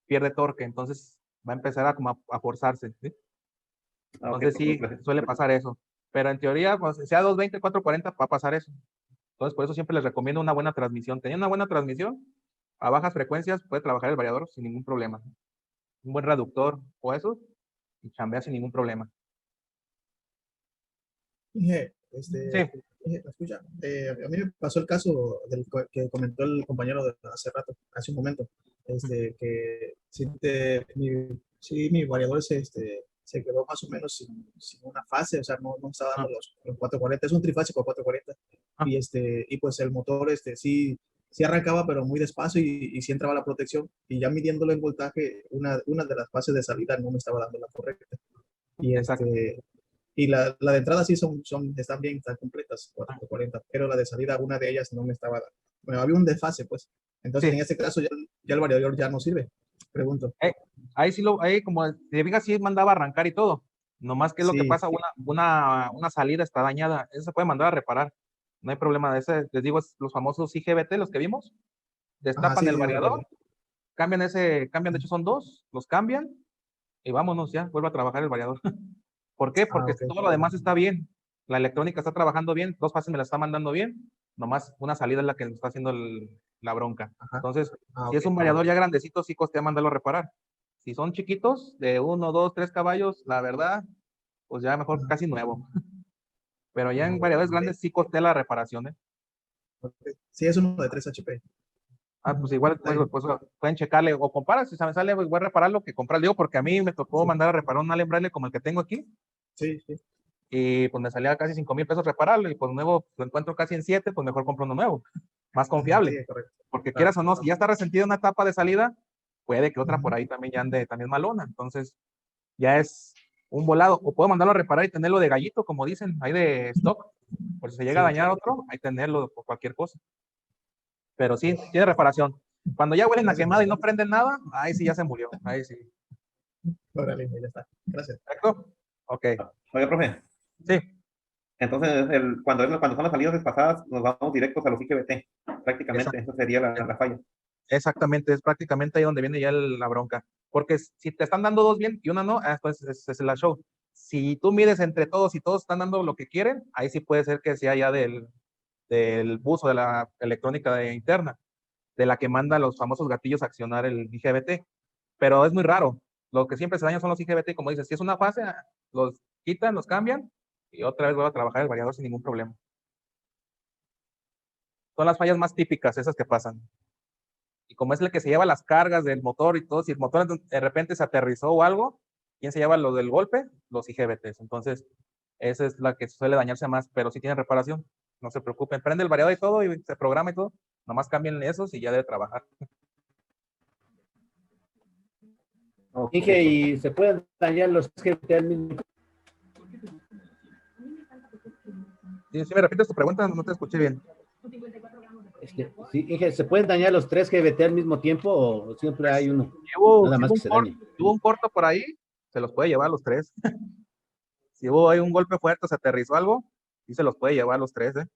pierde torque, entonces va a empezar a forzarse, ¿sí? Entonces sí, suele pasar eso. Pero en teoría, pues, sea 220, 440, va a pasar eso. Entonces, por eso siempre les recomiendo una buena transmisión. Teniendo una buena transmisión, a bajas frecuencias, puede trabajar el variador sin ningún problema. Un buen reductor o eso, y chambea sin ningún problema. Inge, Sí, ¿me escucha? A mí me pasó el caso que comentó el compañero hace rato, hace un momento, que mi variador se quedó más o menos sin una fase, o sea, no estaba dando los 440, es un trifásico 440, y pues el motor sí arrancaba, pero muy despacio y sí entraba la protección, y ya midiéndolo en voltaje, una de las fases de salida no me estaba dando la correcta. Y exacto. y la de entrada sí están bien, están completas, 440, pero la de salida, una de ellas no me estaba dando. Bueno, había un desfase, pues. Entonces, Sí. en este caso, ya el variador ya no sirve. Pregunto. Ahí sí ahí como te fijas, sí mandaba a arrancar y todo. Nomás que es lo que Sí, pasa, una salida está dañada. Eso se puede mandar a reparar. No hay problema de ese. Les digo, los famosos IGBT, los que vimos, ajá, destapan sí, el sí, recuerdo. variador, cambian, de hecho son dos, los cambian y vámonos ya, vuelve a trabajar el variador. ¿Por qué? Ah, Porque ok. todo lo demás está bien. La electrónica está trabajando bien, dos fases me la está mandando bien, nomás una salida es la que nos está haciendo la bronca. Ajá. Entonces, Ah, si ok. es un variador ya grandecito, sí costea mandarlo a reparar. Si son chiquitos, de 1, 2, 3 caballos, la verdad, pues ya mejor Ajá. casi nuevo. Pero ya Ah, en ok. variadores grandes sí costea la reparación, ¿eh? Ok. Sí, es uno de 3 HP. Pues igual Está bien. pues, pueden checarle o comparar, si me sale, pues voy a repararlo que comprar. Digo, porque a mí me tocó Sí, mandar a reparar un alembrable como el que tengo aquí, sí, sí. y pues me salía casi 5,000 pesos repararlo, y pues nuevo lo encuentro casi en 7, pues mejor compro uno nuevo, más confiable. Sí, correcto. Porque Claro. quieras o no, si ya está resentida una etapa de salida, puede que otra Ujú. por ahí también ya ande también malona. Entonces, ya es un volado. O puedo mandarlo a reparar y tenerlo de gallito, como dicen, ahí de stock. Por si se llega a Sí, dañar otro, hay tenerlo por cualquier cosa. Pero sí, tiene reparación. Cuando ya huelen a gracias. quemado y no prenden nada, ahí sí ya se murió. Ahí sí. Órale, ya está. Gracias. ¿Correcto? Ok. Oiga, profe, Sí, entonces cuando son las salidas desfasadas, nos vamos directos a los IGBT. Prácticamente, esa sería la falla. exactamente. Es prácticamente ahí donde viene ya la bronca. Porque si te están dando dos bien y una no, pues es la show. Si tú mides entre todos y todos están dando lo que quieren, ahí sí puede ser que sea ya del buzo de la electrónica interna, de la que manda los famosos gatillos a accionar el IGBT. Pero es muy raro. Lo que siempre se daña son los IGBT, como dices, si es una fase, los quitan, los cambian y otra vez vuelve a trabajar el variador sin ningún problema. Son las fallas más típicas, esas que pasan. Y como es el que se lleva las cargas del motor y todo, si el motor de repente se aterrizó o algo, ¿quién se lleva lo del golpe? Los IGBTs. Entonces, esa es la que suele dañarse más, pero sí tiene reparación. No se preocupen, prende el variador y todo, y se programa y todo. Nomás cambien esos y ya debe trabajar. Okay, Dije, ¿y se pueden dañar los GBT al mismo tiempo? Si me repites tu pregunta, no te escuché bien. Sí, dije, ¿se pueden dañar los 3 GBT al mismo tiempo o siempre hay uno? Si hubo, Nada si más hubo que un se corto, dañe. si hubo un corto por ahí, se los puede llevar los tres. Si hubo ahí un golpe fuerte, se aterrizó algo, sí se los puede llevar los tres, ¿eh?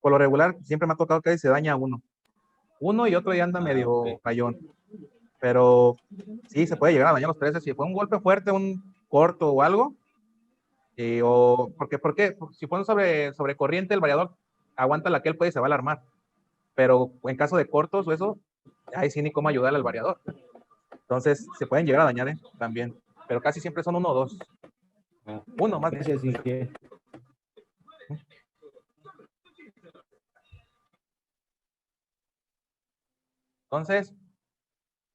Por lo regular, siempre me ha tocado que se daña uno. Uno y otro ya anda medio Ok. fallón. Pero sí, se puede llegar a dañar los tres. Si fue un golpe fuerte, un corto o algo, porque si fue sobre corriente, el variador aguanta la que él puede y se va a alarmar. Pero en caso de cortos o eso, ahí sí ni cómo ayudarle al variador. Entonces, se pueden llegar a dañar, también. Pero casi siempre son uno o dos. Uno más bien. Gracias, Inge. Entonces,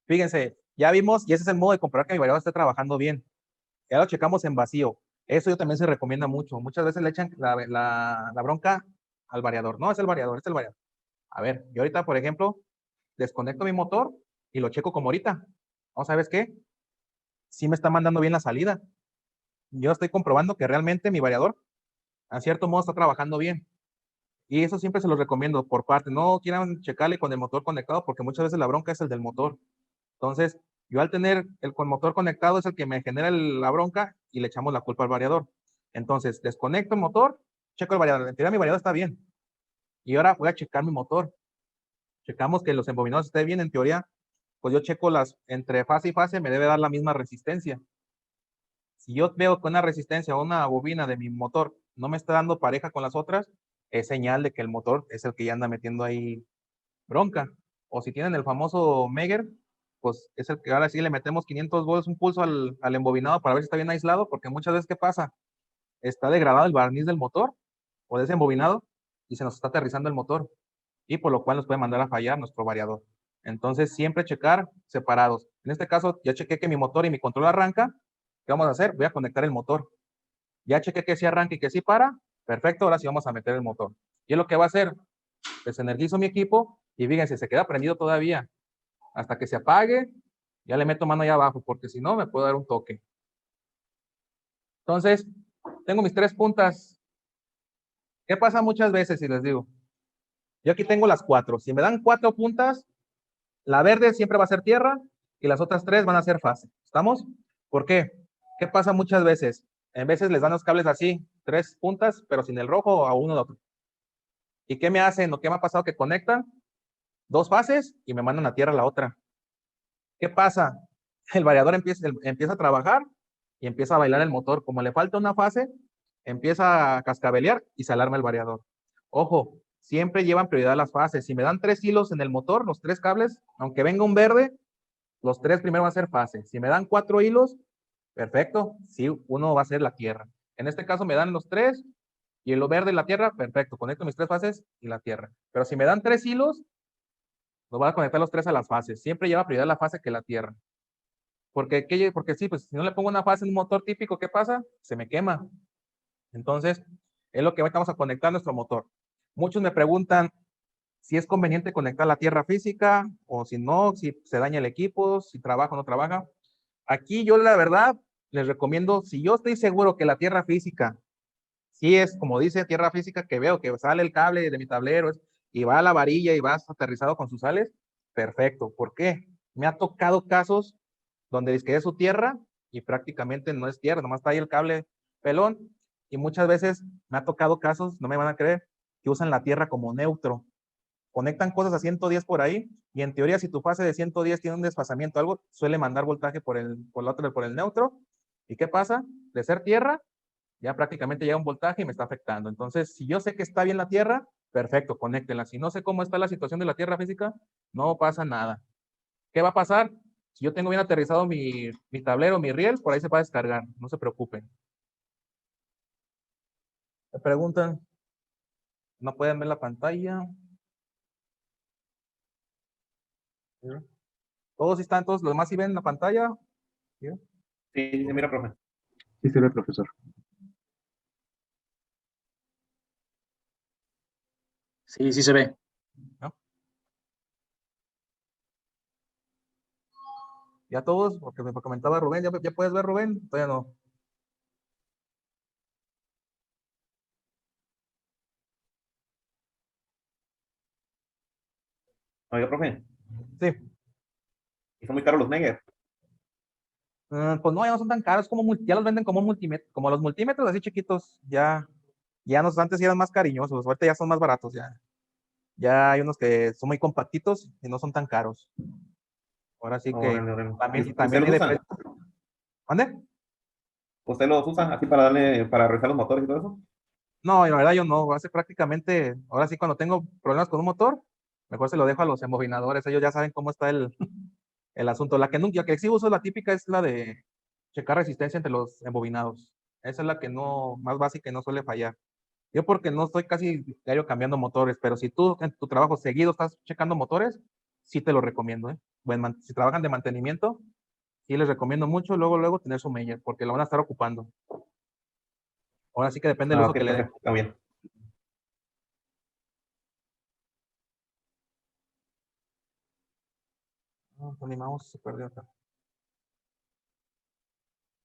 fíjense, ya vimos, y ese es el modo de comprobar que mi variador esté trabajando bien. Ya lo checamos en vacío. Eso yo también se recomienda mucho. Muchas veces le echan la bronca al variador. No, es el variador, es el variador. A ver, yo ahorita, por ejemplo, desconecto mi motor y lo checo como ahorita. ¿No sabes qué? Sí me está mandando bien la salida. Yo estoy comprobando que realmente mi variador, a cierto modo, está trabajando bien. Y eso siempre se los recomiendo por parte. No quieran checarle con el motor conectado porque muchas veces la bronca es el del motor. Entonces, Yo al tener el motor conectado es el que me genera la bronca y le echamos la culpa al variador. Entonces, desconecto el motor, checo el variador. En teoría mi variador está bien. Y ahora voy a checar mi motor. Checamos que los embobinados estén bien. En teoría, pues yo checo entre fase y fase, me debe dar la misma resistencia. Si yo veo que una resistencia o una bobina de mi motor no me está dando pareja con las otras, es señal de que el motor es el que ya anda metiendo ahí bronca. O si tienen el famoso Megger, pues es el que ahora sí le metemos 500 volts, un pulso al embobinado para ver si está bien aislado, porque muchas veces, ¿qué pasa? Está degradado el barniz del motor o de ese embobinado y se nos está aterrizando el motor, y por lo cual nos puede mandar a fallar nuestro variador. Entonces, siempre checar separados. En este caso, ya chequé que mi motor y mi control arranca. ¿Qué vamos a hacer? Voy a conectar el motor. Ya chequé que sí arranca y que sí para. Perfecto, ahora sí vamos a meter el motor. Y es lo que va a hacer. Desenergizo mi equipo y fíjense, se queda prendido todavía. Hasta que se apague, ya le meto mano allá abajo, porque si no, me puede dar un toque. Entonces, tengo mis 3 puntas. ¿Qué pasa muchas veces si les digo? Yo aquí tengo las 4. Si me dan 4 puntas, la verde siempre va a ser tierra y las otras 3 van a ser fase. ¿Estamos? ¿Por qué? ¿Qué pasa muchas veces? En veces les dan los cables así, 3 puntas, pero sin el rojo a uno de otro. ¿Y qué me hacen o qué me ha pasado? Que conectan 2 fases y me mandan a tierra la otra. ¿Qué pasa? El variador empieza a trabajar y empieza a bailar el motor. Como le falta una fase, empieza a cascabelear y se alarma el variador. Ojo, siempre llevan prioridad las fases. Si me dan 3 hilos en el motor, los 3 cables, aunque venga un verde, los 3 primero van a ser fase. Si me dan 4 hilos, perfecto, sí, uno va a ser la tierra. En este caso me dan los 3 y lo verde y la tierra, perfecto, conecto mis 3 fases y la tierra. Pero si me dan 3 hilos, los voy a conectar los 3 a las fases. Siempre lleva prioridad la fase que la tierra. Porque sí, pues si no le pongo una fase en un motor típico, ¿qué pasa? Se me quema. Entonces, es lo que vamos a conectar a nuestro motor. Muchos me preguntan si es conveniente conectar la tierra física o si no, si se daña el equipo, si trabaja o no trabaja. Aquí yo la verdad les recomiendo, si yo estoy seguro que la tierra física, si es como dice tierra física, que veo que sale el cable de mi tablero y va a la varilla y va aterrizado con sus sales, perfecto. ¿Por qué? Me ha tocado casos donde dice que es su tierra y prácticamente no es tierra, nomás está ahí el cable pelón. Y muchas veces me ha tocado casos, no me van a creer, que usan la tierra como neutro. Conectan cosas a 110 por ahí y en teoría si tu fase de 110 tiene un desfasamiento, algo, suele mandar voltaje por el neutro. ¿Y qué pasa? De ser tierra, ya prácticamente llega un voltaje y me está afectando. Entonces, si yo sé que está bien la tierra, perfecto, conéctenla. Si no sé cómo está la situación de la tierra física, no pasa nada. ¿Qué va a pasar? Si yo tengo bien aterrizado mi tablero, mi riel, por ahí se va a descargar. No se preocupen. Me preguntan, ¿no pueden ver la pantalla? ¿Sí? ¿Todos están, todos los demás sí ven la pantalla? ¿Sí? Sí, mira, profe. Sí, se ve, profesor. Sí, sí se ve. ¿No? Ya todos, porque me comentaba Rubén, ¿ya puedes ver, Rubén? Todavía no. Oiga, profe, Sí. y son muy caros los Megger. Pues no, ya no son tan caros, ya los venden como como los multímetros así chiquitos, ya antes eran más cariñosos, ahorita ya son más baratos, ya hay unos que son muy compactitos y no son tan caros. Ahora sí que Órale, órale. ¿Y también, usted los hay de usa? precio. ¿Mande? ¿Usted los usa así para revisar los motores y todo eso? No, la verdad yo no, hace prácticamente, ahora sí cuando tengo problemas con un motor, mejor se lo dejo a los embobinadores, ellos ya saben cómo está el asunto. La que sí uso, la típica, es la de checar resistencia entre los embobinados. Esa es la que no, más básica y no suele fallar. Yo porque no estoy casi diario cambiando motores, pero si tú en tu trabajo seguido estás checando motores, sí te lo recomiendo, ¿eh? Bueno, si trabajan de mantenimiento, sí les recomiendo mucho luego tener su Meyer, porque lo van a estar ocupando. Ahora sí que depende del Ah, uso ok, que le den. perfecto, está bien. Mi mouse se perdió acá.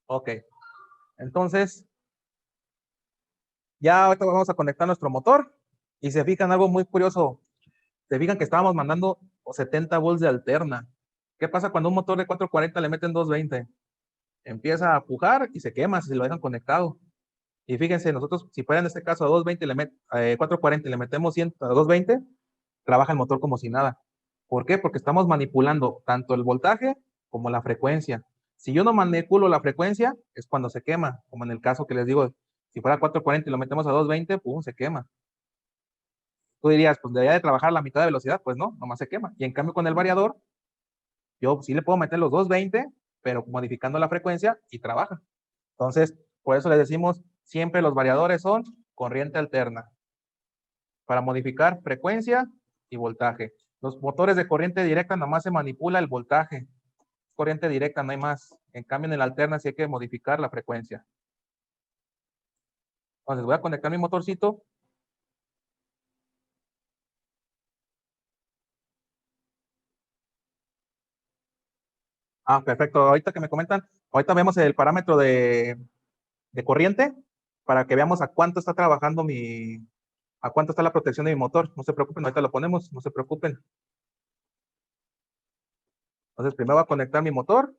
Ok, entonces ya ahorita vamos a conectar nuestro motor y se fijan algo muy curioso. Se fijan que estábamos mandando 70 volts de alterna. ¿Qué pasa cuando un motor de 440 le meten 220? Empieza a pujar y se quema si lo dejan conectado. Y fíjense, nosotros, si fuera en este caso a 220, 440 y le metemos 100 a 220, trabaja el motor como si nada. ¿Por qué? Porque estamos manipulando tanto el voltaje como la frecuencia. Si yo no manipulo la frecuencia, es cuando se quema, como en el caso que les digo, si fuera 440 y lo metemos a 220, pum, se quema. Tú dirías, pues debería de trabajar a la mitad de velocidad, pues no, nomás se quema. Y en cambio con el variador, yo sí le puedo meter los 220, pero modificando la frecuencia y trabaja. Entonces, por eso les decimos, siempre los variadores son corriente alterna, para modificar frecuencia y voltaje. Los motores de corriente directa nomás se manipula el voltaje. Corriente directa, no hay más. En cambio, en el alterna sí hay que modificar la frecuencia. Entonces, voy a conectar mi motorcito. Perfecto. Ahorita que me comentan, ahorita vemos el parámetro de corriente para que veamos a cuánto está trabajando a cuánto está la protección de mi motor. No se preocupen, ahorita lo ponemos, no se preocupen. Entonces, primero voy a conectar mi motor.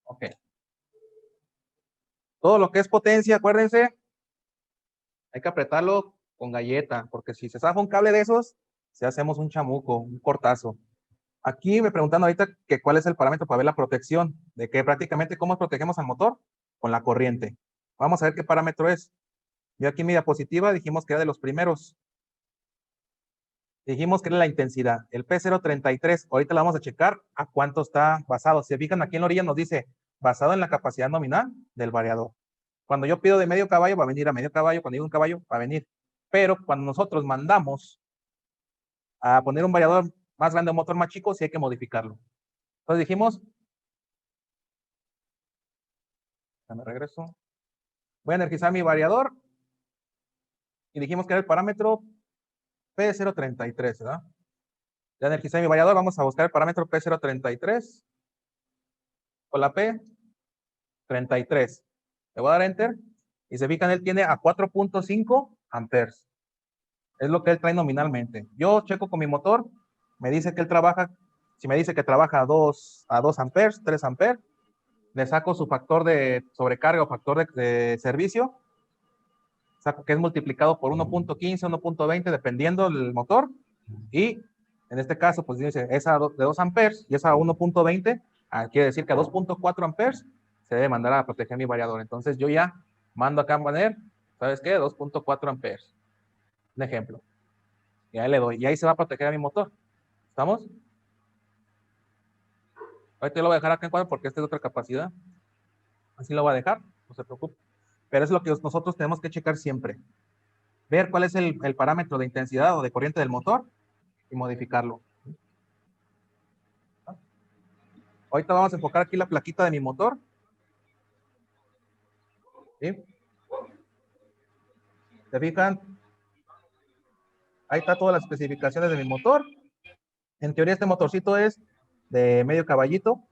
Ok. Todo lo que es potencia, acuérdense, hay que apretarlo con galleta, porque si se zafa un cable de esos, se hacemos un chamuco, un cortazo. Aquí me preguntan ahorita que cuál es el parámetro para ver la protección, de que prácticamente cómo protegemos al motor con la corriente. Vamos a ver qué parámetro es. Yo aquí en mi diapositiva dijimos que era de los primeros. Dijimos que era la intensidad, el P033. Ahorita la vamos a checar a cuánto está basado. Si se fijan aquí en la orilla nos dice basado en la capacidad nominal del variador. Cuando yo pido de medio caballo, va a venir a medio caballo. Cuando digo un caballo, va a venir. Pero cuando nosotros mandamos a poner un variador más grande o un motor más chico, sí hay que modificarlo. Entonces dijimos, ya me regreso. Voy a energizar mi variador. Y dijimos que era el parámetro P033, ¿verdad? Ya energicé mi variador. Vamos a buscar el parámetro P033. Con la P33. Le voy a dar Enter. Y se fijan, él tiene a 4.5 amperes. Es lo que él trae nominalmente. Yo checo con mi motor. Me dice que él trabaja, si me dice que trabaja a 2 amperes, 3 amperes, le saco su factor de sobrecarga o factor de servicio. Saco que es multiplicado por 1.15, 1.20, dependiendo del motor. Y en este caso, pues dice, es de 2 amperes y es a 1.20. Quiere decir que a 2.4 amperes se debe mandar a proteger mi variador. Entonces yo ya mando acá a poner, ¿sabes qué? 2.4 amperes. Un ejemplo. Y ahí le doy. Y ahí se va a proteger a mi motor. ¿Estamos? Ahorita lo voy a dejar acá en cuadro porque esta es otra capacidad. Así lo voy a dejar, no se preocupe. Pero es lo que nosotros tenemos que checar siempre. Ver cuál es el parámetro de intensidad o de corriente del motor y modificarlo. Ahorita vamos a enfocar aquí la plaquita de mi motor. ¿Sí? ¿Se fijan? Ahí está todas las especificaciones de mi motor. En teoría este motorcito es de medio caballito.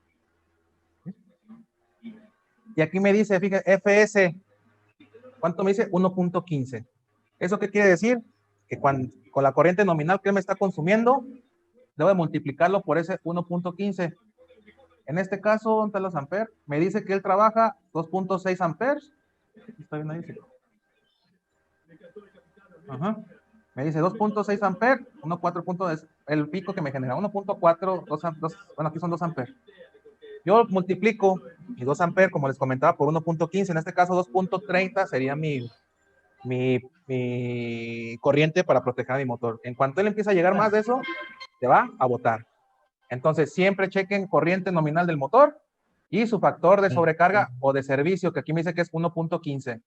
Y aquí me dice, fíjense, FS. ¿Cuánto me dice? 1.15. ¿Eso qué quiere decir? Que con la corriente nominal que él me está consumiendo, debo de multiplicarlo por ese 1.15. En este caso, ¿dónde están los amperes? Me dice que él trabaja 2.6 amperes. ¿Está bien ahí? Ajá. Me dice 2.6 amperes, 1.4. El pico que me genera 1.4, 2, bueno, aquí son 2 amperes. Yo multiplico mi 2 amperes, como les comentaba, por 1.15. En este caso, 2.30 sería mi corriente para proteger a mi motor. En cuanto él empieza a llegar más de eso, se va a botar. Entonces, siempre chequen corriente nominal del motor y su factor de sobrecarga o de servicio, que aquí me dice que es 1.15.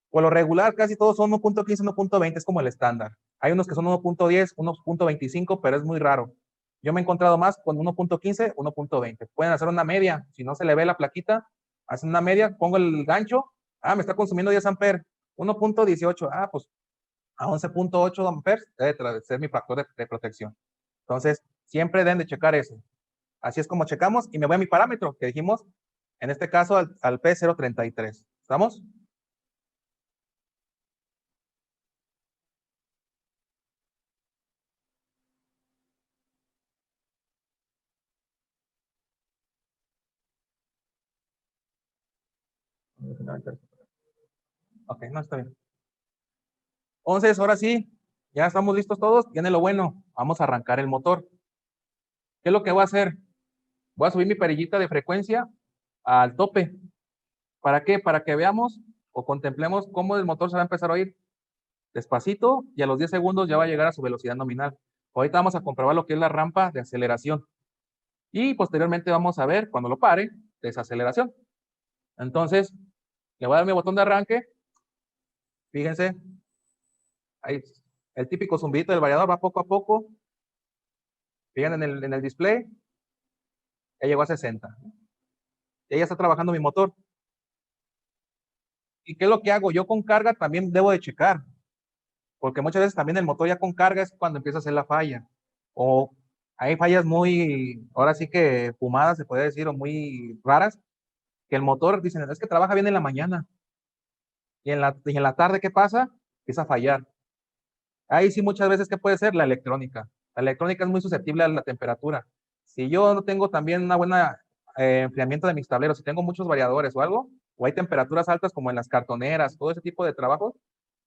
Por lo regular, casi todos son 1.15, 1.20, es como el estándar. Hay unos que son 1.10, 1.25, pero es muy raro. Yo me he encontrado más con 1.15, 1.20. Pueden hacer una media. Si no se le ve la plaquita, hacen una media, pongo el gancho. Me está consumiendo 10 amperes. 1.18. Pues a 11.8 amperes, debe ser mi factor de protección. Entonces, siempre deben de checar ese. Así es como checamos y me voy a mi parámetro que dijimos, en este caso al P033. ¿Estamos? Ok, no, está bien. Entonces, ahora sí, ya estamos listos todos. Viene lo bueno. Vamos a arrancar el motor. ¿Qué es lo que voy a hacer? Voy a subir mi perillita de frecuencia al tope. ¿Para qué? Para que veamos o contemplemos cómo el motor se va a empezar a oír despacito y a los 10 segundos ya va a llegar a su velocidad nominal. Ahorita vamos a comprobar lo que es la rampa de aceleración. Y posteriormente vamos a ver, cuando lo pare, desaceleración. Entonces, le voy a dar mi botón de arranque. Fíjense, ahí, el típico zumbidito del variador va poco a poco. Fíjense en el display, ya llegó a 60. Y ya está trabajando mi motor. ¿Y qué es lo que hago? Yo con carga también debo de checar, porque muchas veces también el motor ya con carga es cuando empieza a hacer la falla. O hay fallas muy, ahora sí que fumadas, se puede decir, o muy raras, que el motor, dicen, es que trabaja bien en la mañana. Y en la tarde, ¿qué pasa? Empieza a fallar. Ahí sí muchas veces, ¿qué puede ser? La electrónica. La electrónica es muy susceptible a la temperatura. Si yo no tengo también una buena enfriamiento de mis tableros, si tengo muchos variadores o algo, o hay temperaturas altas como en las cartoneras, todo ese tipo de trabajos,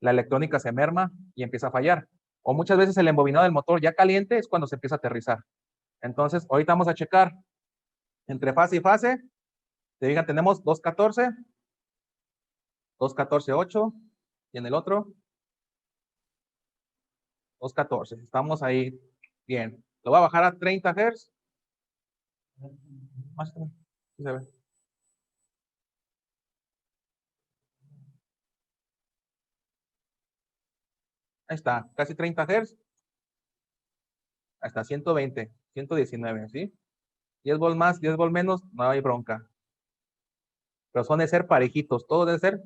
la electrónica se merma y empieza a fallar. O muchas veces el embobinado del motor ya caliente es cuando se empieza a aterrizar. Entonces, ahorita vamos a checar entre fase y fase. Te digan, tenemos 214, 214.8 y en el otro 214. Estamos ahí bien. Lo voy a bajar a 30 Hz. Más o menos. ¿Sí se ve? Ahí está, casi 30 Hz. Hasta 120, 119, ¿sí? 10 volts más, 10 volts menos, no hay bronca. Pero son de ser parejitos, todos deben ser.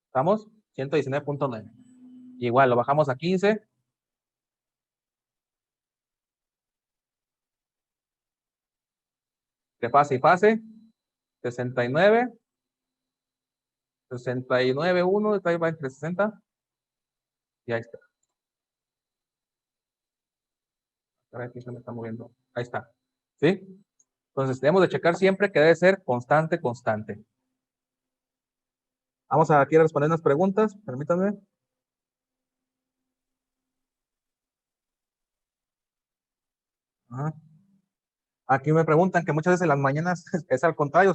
¿Estamos? 119.9. Igual, lo bajamos a 15. De fase y fase. 69. 69.1, está ahí va entre 60. Y ahí está. A ver, aquí se me está moviendo. Ahí está. ¿Sí? Entonces, debemos de checar siempre que debe ser constante, constante. Vamos a aquí a responder unas preguntas. Permítanme. Ajá. Aquí me preguntan que muchas veces en las mañanas es al contrario.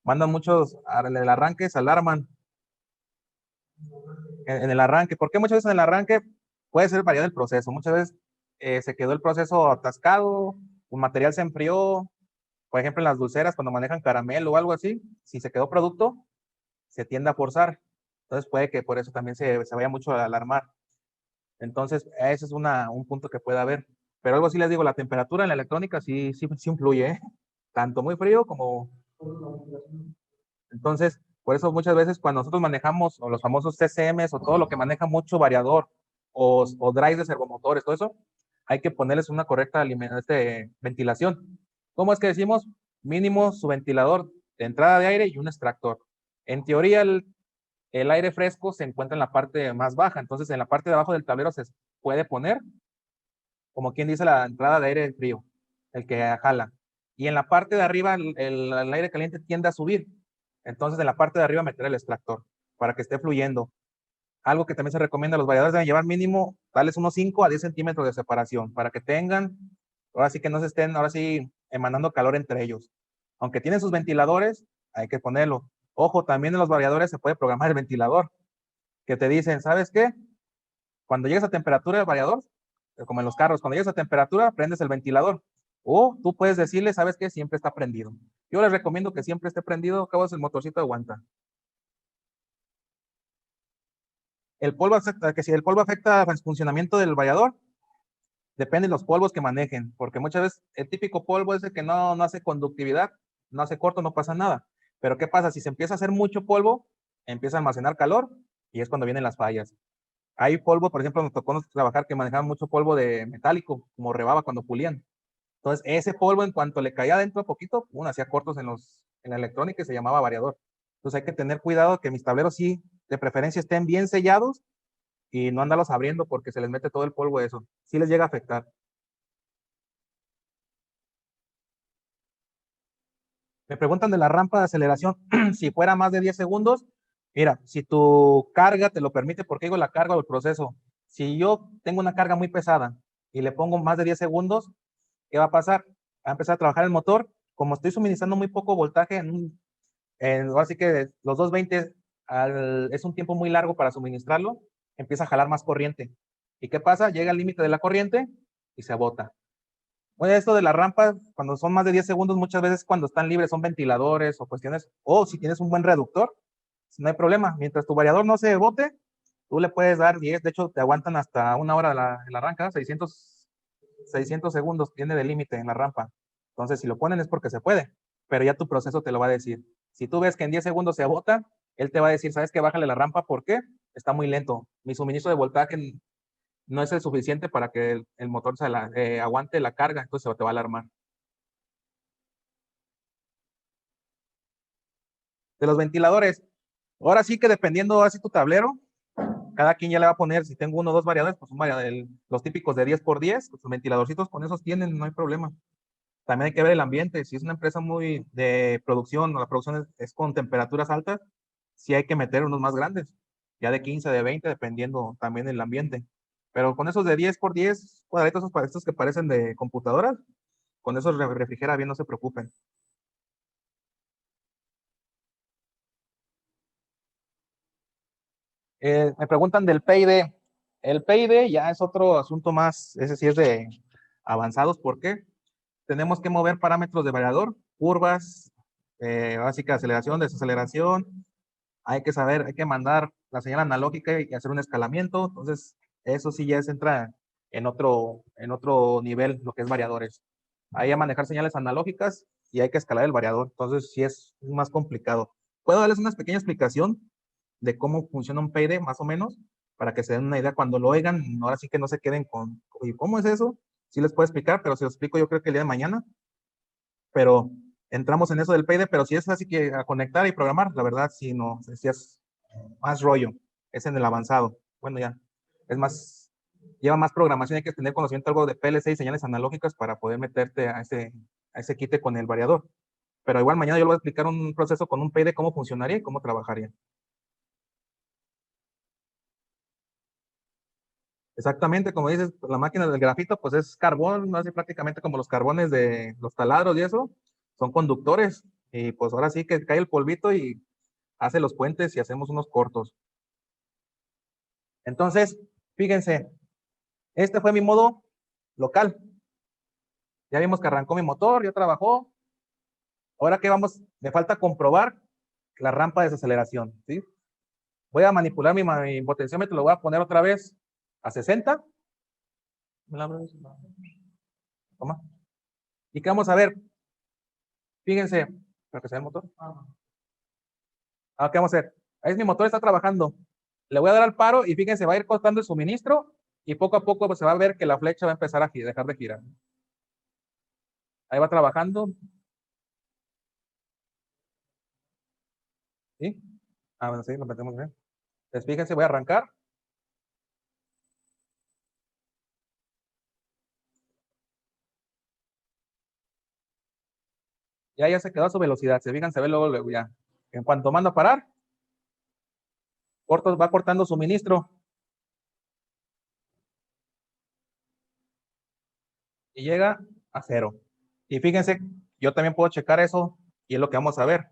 Mandan muchos, en el arranque se alarman. En el arranque. ¿Por qué muchas veces en el arranque puede ser variado el proceso? Muchas veces se quedó el proceso atascado, un material se enfrió. Por ejemplo, en las dulceras, cuando manejan caramelo o algo así, si se quedó producto, se tiende a forzar. Entonces puede que por eso también se vaya mucho a alarmar. Entonces, ese es un punto que puede haber. Pero algo así les digo, la temperatura en la electrónica sí influye, ¿eh? Tanto muy frío como... Entonces, por eso muchas veces cuando nosotros manejamos o los famosos CCMs o todo lo que maneja mucho variador o drives de servomotores, todo eso, hay que ponerles una correcta ventilación. ¿Cómo es que decimos? Mínimo su ventilador de entrada de aire y un extractor. En teoría, el aire fresco se encuentra en la parte más baja, entonces en la parte de abajo del tablero se puede poner, como quien dice, la entrada de aire frío, el que jala. Y en la parte de arriba el aire caliente tiende a subir. Entonces en la parte de arriba meter el extractor para que esté fluyendo. Algo que también se recomienda, los variadores deben llevar mínimo, darles unos 5 a 10 centímetros de separación para que tengan, ahora sí que no se estén, ahora sí, emanando calor entre ellos. Aunque tienen sus ventiladores, hay que ponerlo. Ojo, también en los variadores se puede programar el ventilador, que te dicen, ¿sabes qué? Cuando llegues a temperatura del variador, como en los carros, cuando llegues a temperatura, prendes el ventilador. O tú puedes decirle, ¿sabes qué? Siempre está prendido. Yo les recomiendo que siempre esté prendido, acabas el motorcito aguanta. El polvo afecta, que si el polvo afecta el funcionamiento del variador, depende de los polvos que manejen, porque muchas veces el típico polvo es el que no hace conductividad, no hace corto, no pasa nada. Pero ¿qué pasa? Si se empieza a hacer mucho polvo, empieza a almacenar calor y es cuando vienen las fallas. Hay polvo, por ejemplo, nos tocó trabajar que manejaban mucho polvo de metálico, como rebaba cuando pulían. Entonces, ese polvo, en cuanto le caía dentro poquito, hacía cortos en la electrónica y se llamaba variador. Entonces, hay que tener cuidado que mis tableros sí, de preferencia, estén bien sellados y no andarlos abriendo porque se les mete todo el polvo, eso. Sí les llega a afectar. Me preguntan de la rampa de aceleración, si fuera más de 10 segundos, mira, si tu carga te lo permite, porque digo la carga o el proceso, si yo tengo una carga muy pesada y le pongo más de 10 segundos, ¿qué va a pasar? Va a empezar a trabajar el motor, como estoy suministrando muy poco voltaje, ahora sí que los 220 es un tiempo muy largo para suministrarlo, empieza a jalar más corriente. ¿Y qué pasa? Llega al límite de la corriente y se agota. Bueno, esto de la rampa, cuando son más de 10 segundos, muchas veces cuando están libres son ventiladores o cuestiones, o si tienes un buen reductor, no hay problema. Mientras tu variador no se bote, tú le puedes dar 10, de hecho te aguantan hasta una hora la arranca, 600 segundos tiene de límite en la rampa. Entonces, si lo ponen es porque se puede, pero ya tu proceso te lo va a decir. Si tú ves que en 10 segundos se agota, él te va a decir, ¿sabes qué? Bájale la rampa, ¿por qué? Está muy lento. Mi suministro de voltaje no es el suficiente para que el motor aguante la carga, entonces te va a alarmar. De los ventiladores, ahora sí que dependiendo así tu tablero, cada quien ya le va a poner, si tengo uno o dos variadores, pues los típicos de 10x10, pues, los ventiladorcitos con esos tienen, no hay problema. También hay que ver el ambiente, si es una empresa muy de producción, o la producción es con temperaturas altas, sí hay que meter unos más grandes, ya de 15, de 20, dependiendo también del ambiente. Pero con esos de 10x10 cuadraditos, esos estos que parecen de computadoras, con eso refrigera bien, no se preocupen. Me preguntan del PID. El PID ya es otro asunto más, ese sí es de avanzados. ¿Por qué? Tenemos que mover parámetros de variador, curvas, básica aceleración, desaceleración. Hay que saber, hay que mandar la señal analógica y hacer un escalamiento. Entonces, eso sí ya se entra en otro nivel, lo que es variadores. Hay a manejar señales analógicas y hay que escalar el variador. Entonces, sí es más complicado. Puedo darles una pequeña explicación de cómo funciona un PID, más o menos, para que se den una idea cuando lo oigan. Ahora sí que no se queden con, oye, ¿cómo es eso? Sí les puedo explicar, pero se lo explico yo creo que el día de mañana. Pero entramos en eso del PID, pero si es así que a conectar y programar, la verdad, sí, no, sí es más rollo. Es en el avanzado. Bueno, ya, es más, lleva más programación, hay que tener conocimiento algo de PLC y señales analógicas para poder meterte a ese quite con el variador. Pero igual mañana yo les voy a explicar un proceso con un PID, cómo funcionaría y cómo trabajaría. Exactamente, como dices, la máquina del grafito, pues es carbón, no así prácticamente como los carbones de los taladros y eso, son conductores. Y pues ahora sí que cae el polvito y hace los puentes y hacemos unos cortos. Entonces, fíjense, este fue mi modo local. Ya vimos que arrancó mi motor, ya trabajó. Ahora que vamos, me falta comprobar la rampa de desaceleración, ¿sí? Voy a manipular mi potenciómetro, lo voy a poner otra vez a 60. ¿Me la abres? Toma. ¿Y qué vamos a ver? Fíjense, para que sea el motor. ¿Qué vamos a hacer? Ahí es mi motor, está trabajando. Le voy a dar al paro y fíjense, va a ir cortando el suministro y poco a poco pues, se va a ver que la flecha va a empezar a dejar de girar. Ahí va trabajando. ¿Sí? Bueno, sí, lo metemos bien. Entonces, fíjense, voy a arrancar. Ya se quedó a su velocidad. Se fijan, se ve luego ya. En cuanto mando a parar, va cortando suministro. Y llega a 0. Y fíjense, yo también puedo checar eso y es lo que vamos a ver.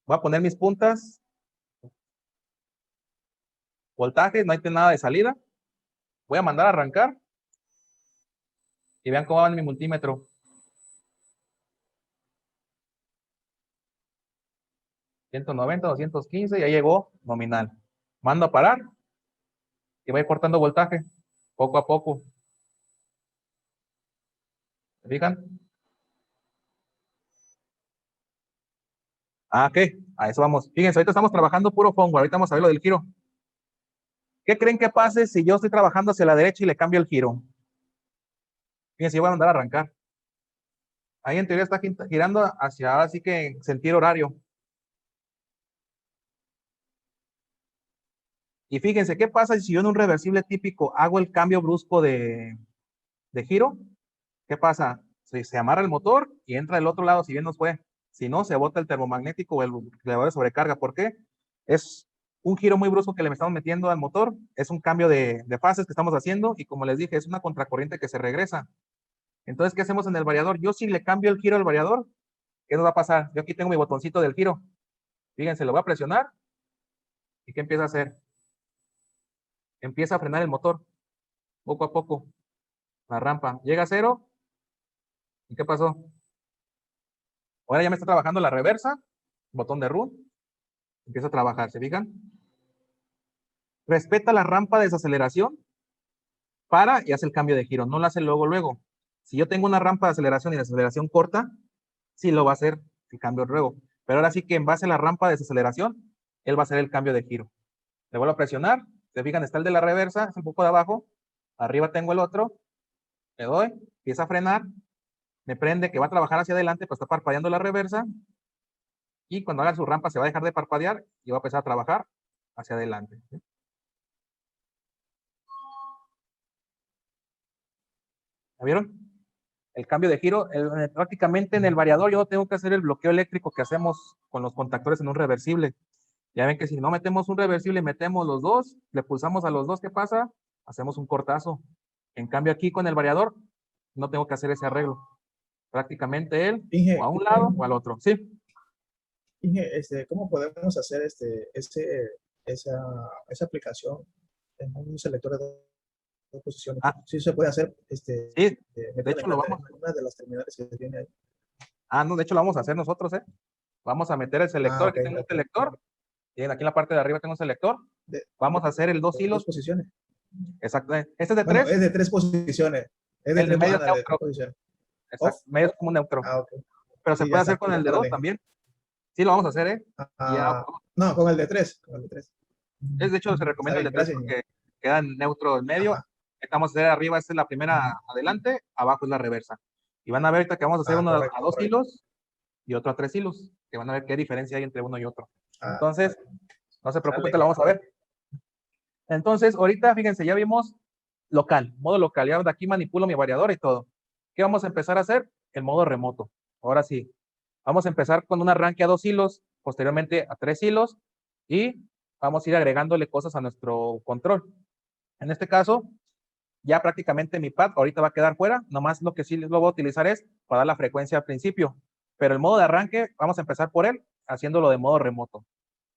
Voy a poner mis puntas. Voltaje, no hay nada de salida. Voy a mandar a arrancar. Y vean cómo va en mi multímetro. 190, 215, ya llegó nominal. Mando a parar y voy cortando voltaje poco a poco. ¿Se fijan? Ok, a eso vamos. Fíjense, ahorita estamos trabajando puro Fongo. Ahorita vamos a ver lo del giro. ¿Qué creen que pase si yo estoy trabajando hacia la derecha y le cambio el giro? Fíjense, yo voy a mandar a arrancar. Ahí en teoría está girando hacia, ahora sí que en sentido horario. Y fíjense, ¿qué pasa si yo en un reversible típico hago el cambio brusco de giro? ¿Qué pasa? Se amarra el motor y entra del otro lado, si bien nos fue. Si no, se bota el termomagnético o el elevador de sobrecarga. ¿Por qué? Es un giro muy brusco que le estamos metiendo al motor. Es un cambio de fases que estamos haciendo. Y como les dije, es una contracorriente que se regresa. Entonces, ¿qué hacemos en el variador? Yo si le cambio el giro al variador, ¿qué nos va a pasar? Yo aquí tengo mi botoncito del giro. Fíjense, lo voy a presionar. ¿Y qué empieza a hacer? Empieza a frenar el motor. Poco a poco. La rampa llega a cero. ¿Y qué pasó? Ahora ya me está trabajando la reversa. Botón de run. Empieza a trabajar, ¿se fijan? Respeta la rampa de desaceleración. Para y hace el cambio de giro. No lo hace luego. Si yo tengo una rampa de aceleración y desaceleración corta, sí lo va a hacer el cambio luego. Pero ahora sí que en base a la rampa de desaceleración, él va a hacer el cambio de giro. Le vuelvo a presionar. Se fijan, está el de la reversa, es un poco de abajo. Arriba tengo el otro. Le doy, empieza a frenar. Me prende que va a trabajar hacia adelante, pues está parpadeando la reversa. Y cuando haga su rampa se va a dejar de parpadear y va a empezar a trabajar hacia adelante. ¿Ya vieron? El cambio de giro, prácticamente en el variador yo no tengo que hacer el bloqueo eléctrico que hacemos con los contactores en un reversible. Ya ven que si no metemos un reversible, metemos los dos, le pulsamos a los dos, ¿qué pasa? Hacemos un cortazo. En cambio aquí con el variador, no tengo que hacer ese arreglo. Prácticamente él, o a un lado o al otro. Sí. Inge, ¿cómo podemos hacer esa aplicación en un selector de dos posiciones? Ah, Sí se puede hacer, sí, de hecho lo vamos. una de las terminales que tiene ahí. Ah, no, de hecho lo vamos a hacer nosotros, ¿eh? Vamos a meter el selector, Ok, aquí tengo un ok. selector, y aquí en la parte de arriba tengo un selector. Vamos a hacer el dos hilos. Dos posiciones. Exactamente. Este es de Bueno, tres. es de tres posiciones. Es de El de tres, medio ándale, neutro. posiciones. Exacto. Medio es como un neutro. Ah, ok. Pero se Sí, ya puede hacer está. con Ya el de está la dos ley. también. Sí, lo vamos a hacer, ¿eh? Ya, No, con el de tres. Con el de tres. de hecho, se Está recomienda el bien, de tres gracias. porque queda en neutro en medio. Ajá. Estamos a hacer arriba, esta es la primera adelante, abajo es la reversa. Y van a ver ahorita que vamos a hacer uno Correcto, a dos correcto. hilos y otro a tres hilos. Que van a ver qué diferencia hay entre uno y otro. Ah, Entonces, no se preocupen que sale. lo vamos a ver. Entonces, ahorita, fíjense, ya vimos local, modo local. Ya de aquí manipulo mi variador y todo. ¿Qué vamos a empezar a hacer? El modo remoto. Ahora sí, vamos a empezar con un arranque a 2 hilos, posteriormente a 3 hilos y vamos a ir agregándole cosas a nuestro control. En este caso, ya prácticamente mi pad ahorita va a quedar fuera, nomás lo que sí lo voy a utilizar es para dar la frecuencia al principio, pero el modo de arranque vamos a empezar por él, haciéndolo de modo remoto.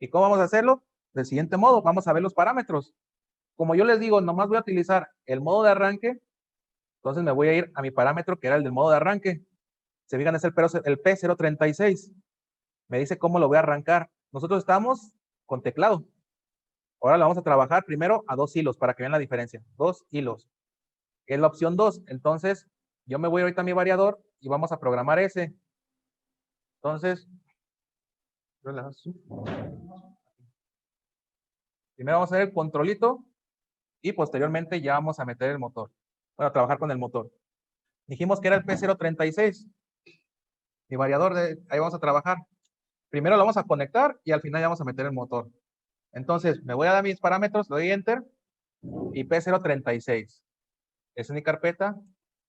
¿Y cómo vamos a hacerlo? Del siguiente modo, vamos a ver los parámetros. Como yo les digo, nomás voy a utilizar el modo de arranque, entonces me voy a ir a mi parámetro que era el del modo de arranque. Se fijan, es el P036. Me dice cómo lo voy a arrancar. Nosotros estamos con teclado. Ahora lo vamos a trabajar primero a 2 hilos para que vean la diferencia. 2 hilos. Es la opción 2. Entonces, yo me voy ahorita a mi variador y vamos a programar ese. Entonces, primero vamos a hacer el controlito y posteriormente ya vamos a meter el motor. Bueno, a trabajar con el motor. Dijimos que era el P036. Mi variador, ahí vamos a trabajar. Primero lo vamos a conectar y al final ya vamos a meter el motor. Entonces, me voy a dar mis parámetros, le doy Enter y P036. Es mi carpeta,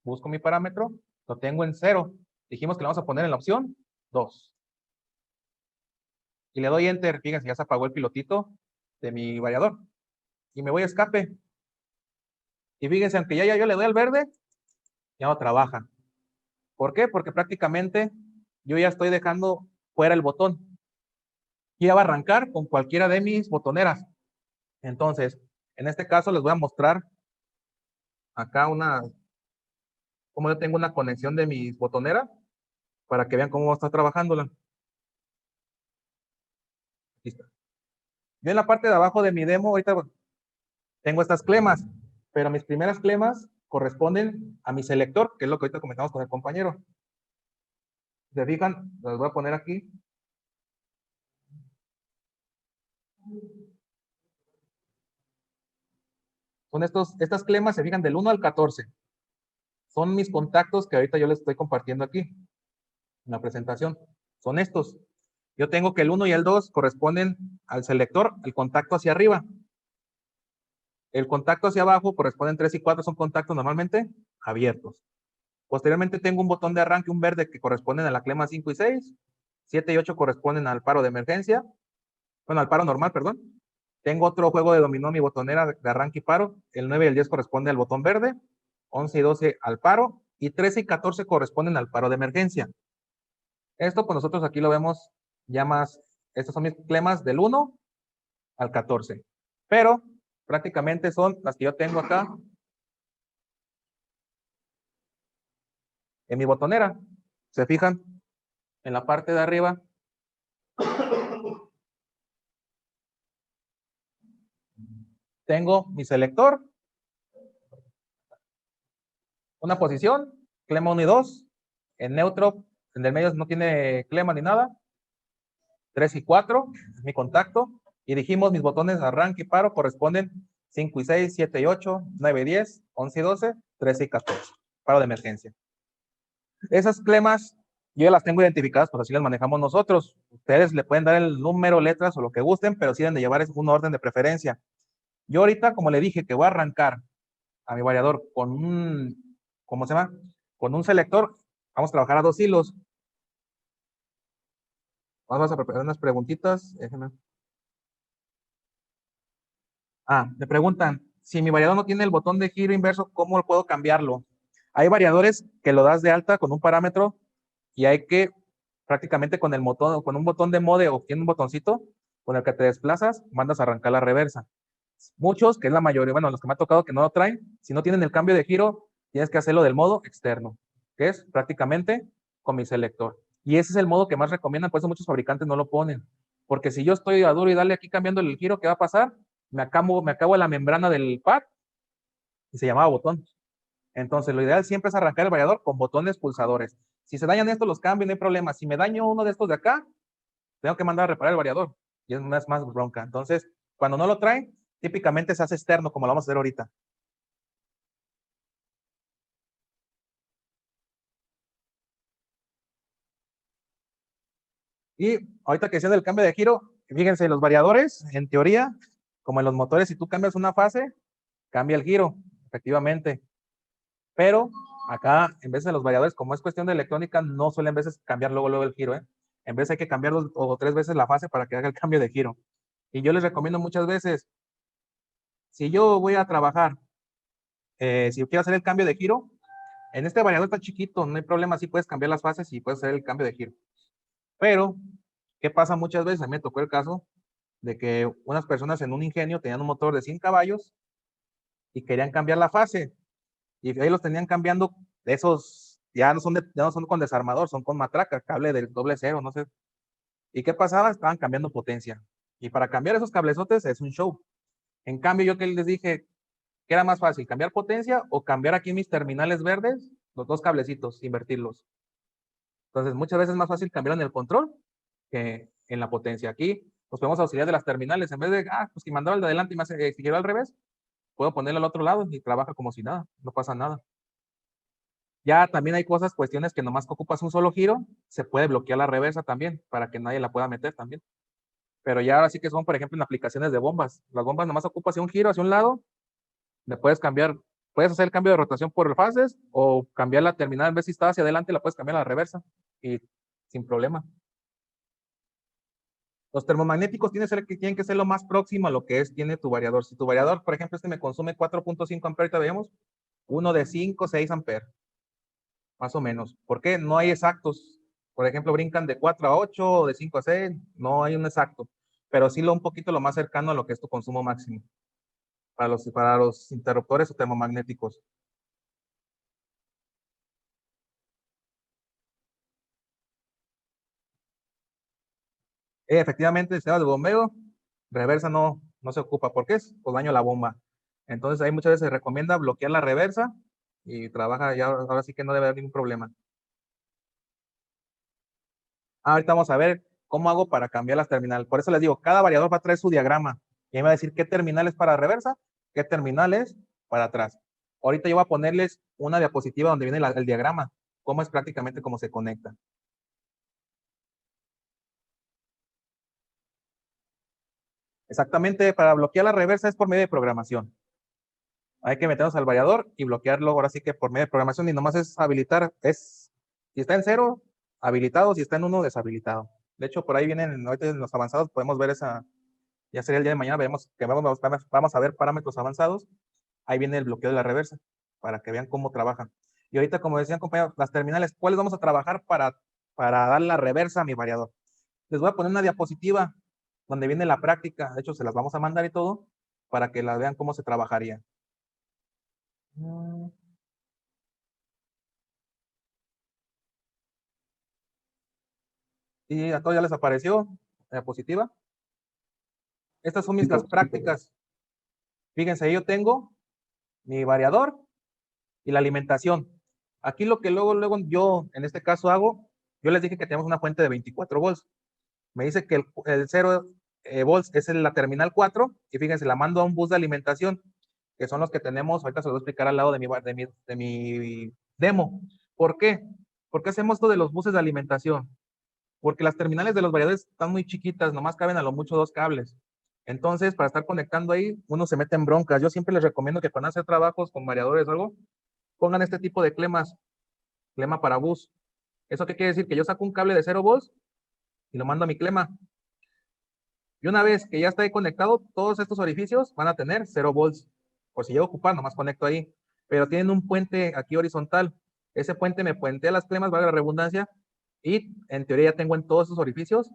busco mi parámetro, lo tengo en 0. Dijimos que lo vamos a poner en la opción 2. Y le doy Enter, fíjense, ya se apagó el pilotito de mi variador. Y me voy a escape. Y fíjense, aunque ya yo le doy al verde, ya no trabaja. ¿Por qué? Porque prácticamente yo ya estoy dejando fuera el botón. Y ya va a arrancar con cualquiera de mis botoneras. Entonces, en este caso les voy a mostrar acá como yo tengo una conexión de mis botoneras para que vean cómo va a estar trabajándola. Aquí está. Yo en la parte de abajo de mi demo ahorita tengo estas clemas, pero mis primeras clemas corresponden a mi selector, que es lo que ahorita comentamos con el compañero. ¿Se fijan? Las voy a poner aquí. Son estas clemas, se fijan, del 1 al 14. Son mis contactos que ahorita yo les estoy compartiendo aquí en la presentación. Son estos. Yo tengo que el 1 y el 2 corresponden al selector, el contacto hacia arriba. El contacto hacia abajo corresponden 3 y 4, son contactos normalmente abiertos. Posteriormente tengo un botón de arranque, un verde, que corresponden a la clema 5 y 6. 7 y 8 corresponden al paro de emergencia. Bueno, al paro normal, perdón. Tengo otro juego de dominó, mi botonera de arranque y paro. El 9 y el 10 corresponden al botón verde. 11 y 12 al paro. Y 13 y 14 corresponden al paro de emergencia. Esto, pues nosotros aquí lo vemos ya más. Estas son mis clemas del 1 al 14. Pero prácticamente son las que yo tengo acá en mi botonera. ¿Se fijan? En la parte de arriba. Tengo mi selector. Una posición, clema 1 y 2. En neutro, en el medio no tiene clema ni nada. 3 y 4, es mi contacto. Y dijimos mis botones arranque y paro corresponden 5 y 6, 7 y 8, 9 y 10, 11 y 12, 13 y 14. Paro de emergencia. Esas clemas yo ya las tengo identificadas, pues así las manejamos nosotros. Ustedes le pueden dar el número, letras o lo que gusten, pero sí deben de llevar un orden de preferencia. Yo ahorita, como le dije, que voy a arrancar a mi variador con un, ¿cómo se llama? Con un selector, vamos a trabajar a 2 hilos. Vamos a preparar unas preguntitas. Déjenme. Me preguntan, si mi variador no tiene el botón de giro inverso, ¿cómo puedo cambiarlo? Hay variadores que lo das de alta con un parámetro y hay que prácticamente con un botón de mode o tiene un botoncito con el que te desplazas, mandas a arrancar la reversa. Muchos, que es la mayoría, bueno, los que me ha tocado que no lo traen, si no tienen el cambio de giro, tienes que hacerlo del modo externo, que es prácticamente con mi selector. Y ese es el modo que más recomiendan, por eso muchos fabricantes no lo ponen. Porque si yo estoy a duro y dale aquí cambiando el giro, ¿qué va a pasar? Me acabo la membrana del pad y se llamaba botón. Entonces, lo ideal siempre es arrancar el variador con botones pulsadores. Si se dañan estos, los cambio, no hay problema. Si me daño uno de estos de acá, tengo que mandar a reparar el variador. Y es más bronca. Entonces, cuando no lo traen, típicamente se hace externo, como lo vamos a hacer ahorita. Y ahorita que decía del cambio de giro, fíjense, los variadores, en teoría, como en los motores, si tú cambias una fase, cambia el giro, efectivamente. Pero acá, en vez de los variadores, como es cuestión de electrónica, no suelen a veces cambiar luego el giro, ¿eh? En vez hay que cambiar 2 o 3 veces la fase para que haga el cambio de giro. Y yo les recomiendo muchas veces, si yo voy a trabajar, si yo quiero hacer el cambio de giro, en este variador está chiquito, no hay problema, sí puedes cambiar las fases y puedes hacer el cambio de giro. Pero, ¿qué pasa muchas veces? A mí me tocó el caso de que unas personas en un ingenio tenían un motor de 100 caballos y querían cambiar la fase. Y ahí los tenían cambiando de esos, ya no son con desarmador, son con matraca, cable del 00, no sé. ¿Y qué pasaba? Estaban cambiando potencia. Y para cambiar esos cablezotes es un show. En cambio, yo que les dije, ¿qué era más fácil? ¿Cambiar potencia o cambiar aquí mis terminales verdes, los 2 cablecitos, invertirlos? Entonces, muchas veces es más fácil cambiar en el control que en la potencia. Aquí nos podemos auxiliar de las terminales. En vez de, pues si mandaba el de adelante y me si quiero al revés, puedo ponerlo al otro lado y trabaja como si nada, no pasa nada. Ya también hay cuestiones que nomás que ocupas un solo giro, se puede bloquear la reversa también, para que nadie la pueda meter también. Pero ya ahora sí que son, por ejemplo, en aplicaciones de bombas. Las bombas nomás ocupas un giro hacia un lado, le puedes cambiar, puedes hacer el cambio de rotación por fases o cambiar la terminal, en vez si está hacia adelante, la puedes cambiar a la reversa y sin problema. Los termomagnéticos tienen que ser lo más próximo a lo que tiene tu variador. Si tu variador, por ejemplo, me consume 4.5 amperes, ahorita veamos, uno de 5, 6 amperes, más o menos. ¿Por qué? No hay exactos. Por ejemplo, brincan de 4 a 8 o de 5 a 6, no hay un exacto, pero sí un poquito lo más cercano a lo que es tu consumo máximo para los interruptores o termomagnéticos. Efectivamente, el sistema de bombeo, reversa no se ocupa. ¿Por qué? Pues daño a la bomba. Entonces, ahí muchas veces se recomienda bloquear la reversa y trabaja ya, ahora sí que no debe haber ningún problema. Ahorita vamos a ver cómo hago para cambiar las terminales. Por eso les digo, cada variador va a traer su diagrama. Y ahí me va a decir qué terminal es para reversa, qué terminal es para atrás. Ahorita yo voy a ponerles una diapositiva donde viene el diagrama, cómo es prácticamente cómo se conecta. Exactamente, para bloquear la reversa es por medio de programación. Hay que meternos al variador y bloquearlo ahora sí que por medio de programación y nomás es habilitar, si está en 0, habilitado, si está en 1, deshabilitado. De hecho, por ahí vienen, ahorita en los avanzados podemos ver esa, ya sería el día de mañana, vemos que vamos a ver parámetros avanzados. Ahí viene el bloqueo de la reversa, para que vean cómo trabajan. Y ahorita, como decían compañeros, las terminales, ¿cuáles vamos a trabajar para dar la reversa a mi variador? Les voy a poner una diapositiva donde viene la práctica. De hecho, se las vamos a mandar y todo, para que la vean cómo se trabajaría. Y a todos ya les apareció la diapositiva. Estas son las prácticas. Fíjense, yo tengo mi variador y la alimentación. Aquí lo que luego yo, en este caso, hago, yo les dije que tenemos una fuente de 24 volts. Me dice que el 0 volts es la terminal 4, y fíjense, la mando a un bus de alimentación, que son los que tenemos, ahorita se los voy a explicar al lado de mi demo. ¿Por qué? ¿Por qué hacemos esto de los buses de alimentación? Porque las terminales de los variadores están muy chiquitas, nomás caben a lo mucho 2 cables. Entonces, para estar conectando ahí, uno se mete en broncas. Yo siempre les recomiendo que cuando hacen trabajos con variadores o algo, pongan este tipo de clemas, clema para bus. ¿Eso qué quiere decir? Que yo saco un cable de 0 volts y lo mando a mi clema. Y una vez que ya está ahí conectado, todos estos orificios van a tener 0 volts. Por si llego a ocupar, nomás conecto ahí. Pero tienen un puente aquí horizontal. Ese puente me puentea las clemas, valga la redundancia, y en teoría ya tengo en todos esos orificios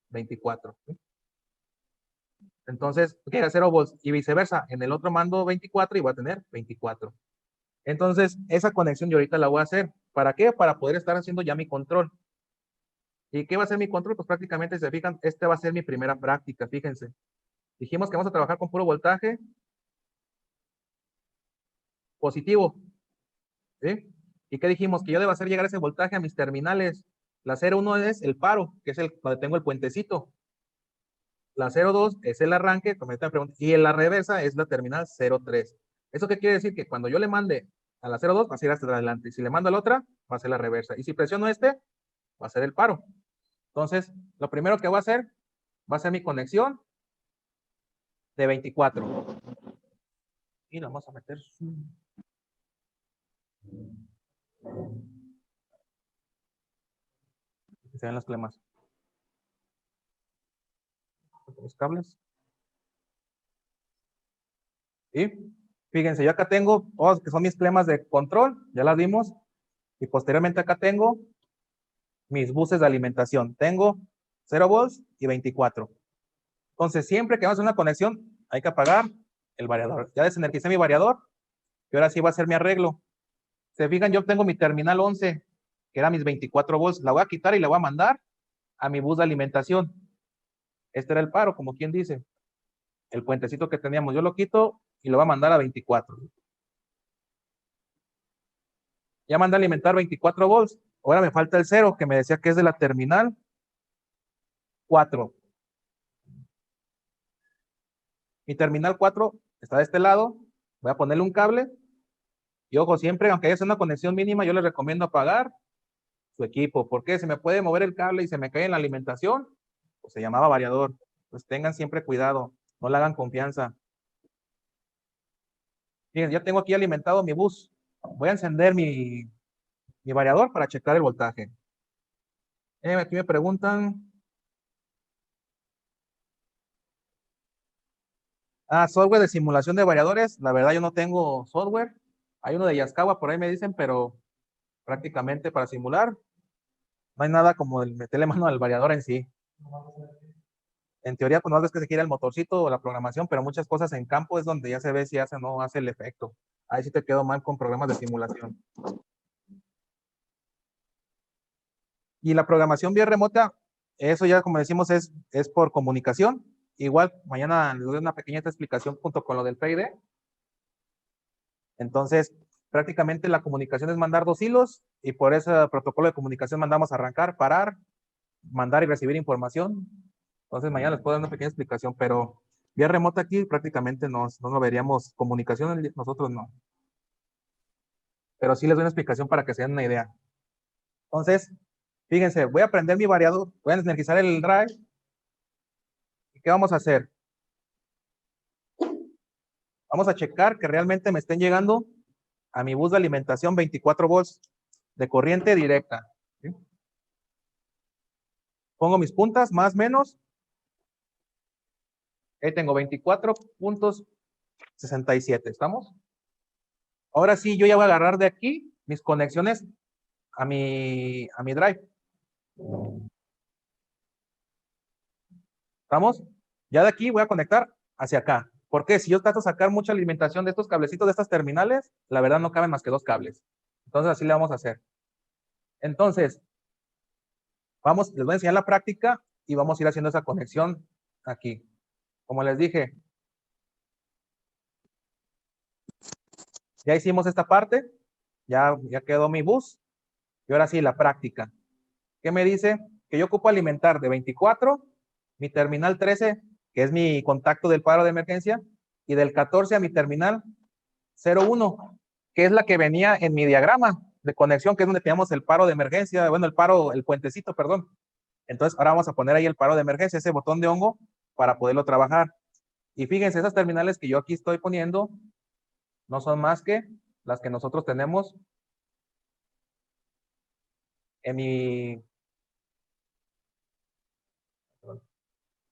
24. ¿Sí? Entonces, queda 0 volts y viceversa. En el otro mando 24 y voy a tener 24. Entonces, esa conexión yo ahorita la voy a hacer. ¿Para qué? Para poder estar haciendo ya mi control. ¿Y qué va a ser mi control? Pues prácticamente, si se fijan, esta va a ser mi primera práctica, fíjense. Dijimos que vamos a trabajar con puro voltaje positivo. ¿Sí? ¿Y qué dijimos? Que yo debo hacer llegar ese voltaje a mis terminales. La 0,1 es el paro, que es donde tengo el puentecito. La 0,2 es el arranque, como esta pregunta, y en la reversa es la terminal 0,3. ¿Eso qué quiere decir? Que cuando yo le mande a la 0,2 va a ser hasta adelante. Y si le mando a la otra, va a ser la reversa. Y si presiono va a ser el paro. Entonces, lo primero que voy a hacer va a ser mi conexión de 24. Y lo vamos a meter. Que se ven las clemas. Los cables. Y fíjense, yo acá tengo todos que son mis clemas de control, ya las vimos. Y posteriormente acá tengo mis buses de alimentación. Tengo 0 volts y 24. Entonces, siempre que vamos a hacer una conexión, hay que apagar el variador. Ya desenergicé mi variador y ahora sí va a ser mi arreglo. Se fijan, yo tengo mi terminal 11, que era mis 24 volts. La voy a quitar y la voy a mandar a mi bus de alimentación. Este era el paro, como quien dice. El puentecito que teníamos, yo lo quito y lo voy a mandar a 24. Ya mandé a alimentar 24 volts. Ahora me falta el 0, que me decía que es de la terminal 4. Mi terminal 4 está de este lado. Voy a ponerle un cable. Y ojo, siempre, aunque haya una conexión mínima, yo les recomiendo apagar su equipo. Porque si me puede mover el cable y se me cae en la alimentación, pues se llamaba variador. Pues tengan siempre cuidado. No le hagan confianza. Fíjense, ya tengo aquí alimentado mi bus. Voy a encender mi variador para checar el voltaje. Aquí me preguntan. Software de simulación de variadores. La verdad, yo no tengo software. Hay uno de Yaskawa, por ahí me dicen, pero prácticamente para simular no hay nada como el meterle mano al variador en sí. En teoría, pues no es que se quiera el motorcito o la programación, pero muchas cosas en campo es donde ya se ve si hace o no hace el efecto. Ahí sí te quedo mal con programas de simulación. Y la programación vía remota, eso ya como decimos es por comunicación. Igual, mañana les doy una pequeña explicación junto con lo del PID. Entonces, prácticamente la comunicación es mandar 2 hilos y por ese protocolo de comunicación mandamos arrancar, parar, mandar y recibir información. Entonces, mañana les puedo dar una pequeña explicación, pero Vía remota aquí prácticamente no lo veríamos. Comunicación nosotros no. Pero sí les doy una explicación para que se den una idea. Entonces, fíjense, voy a prender mi variador, voy a energizar el drive. ¿Y qué vamos a hacer? Vamos a checar que realmente me estén llegando a mi bus de alimentación 24 volts de corriente directa. ¿Sí? Pongo mis puntas, más menos. Ahí tengo 24.67, ¿estamos? Ahora sí, yo ya voy a agarrar de aquí mis conexiones a mi drive. ¿Estamos? Ya de aquí voy a conectar hacia acá. Porque si yo trato de sacar mucha alimentación de estos cablecitos de estas terminales, la verdad no caben más que 2 cables. Entonces así le vamos a hacer. Entonces, les voy a enseñar la práctica y vamos a ir haciendo esa conexión aquí. Como les dije, ya hicimos esta parte, ya quedó mi bus. Y ahora sí, la práctica. ¿Qué me dice? Que yo ocupo alimentar de 24, mi terminal 13, que es mi contacto del paro de emergencia, y del 14 a mi terminal 01, que es la que venía en mi diagrama de conexión, que es donde teníamos el paro de emergencia, bueno, el puentecito, perdón. Entonces, ahora vamos a poner ahí el paro de emergencia, ese botón de hongo, para poderlo trabajar. Y fíjense, esas terminales que yo aquí estoy poniendo no son más que las que nosotros tenemos en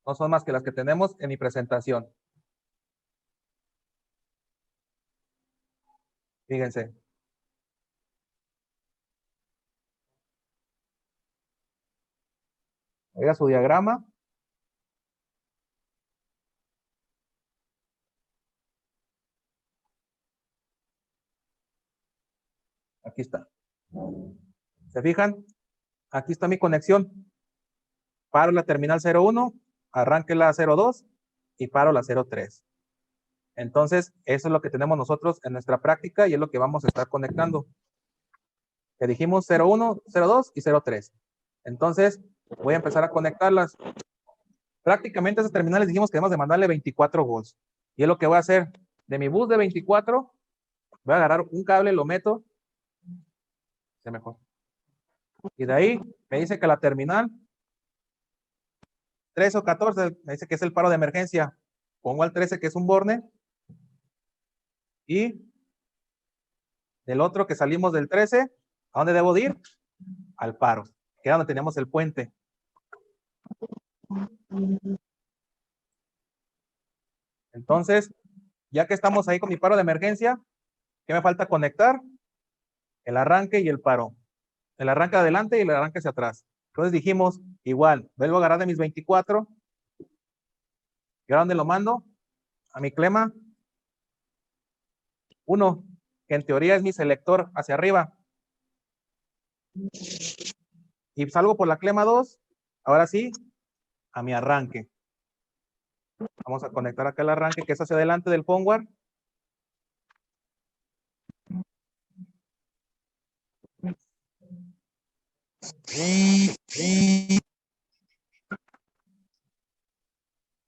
no son más que las que tenemos en mi presentación. Fíjense. Era su diagrama. Aquí está. ¿Se fijan? Aquí está mi conexión. Paro la terminal 01, arranque la 02 y paro la 03. Entonces, eso es lo que tenemos nosotros en nuestra práctica y es lo que vamos a estar conectando. Que dijimos 01, 02 y 03. Entonces, voy a empezar a conectarlas. Prácticamente esas terminales dijimos que debemos de mandarle 24 volts. Y es lo que voy a hacer. De mi bus de 24, voy a agarrar un cable, lo meto. Se mejor. Y de ahí me dice que la terminal 13 o 14, me dice que es el paro de emergencia. Pongo al 13, que es un borne. Y del otro que salimos del 13, ¿a dónde debo de ir? Al paro, que es donde teníamos el puente. Entonces, ya que estamos ahí con mi paro de emergencia, ¿qué me falta conectar? El arranque y el paro. El arranque adelante y el arranque hacia atrás. Entonces dijimos, igual, vuelvo a agarrar de mis 24. ¿Y ahora dónde lo mando? A mi clema 1, que en teoría es mi selector hacia arriba. Y salgo por la clema 2, ahora sí, a mi arranque. Vamos a conectar acá el arranque, que es hacia adelante del firmware.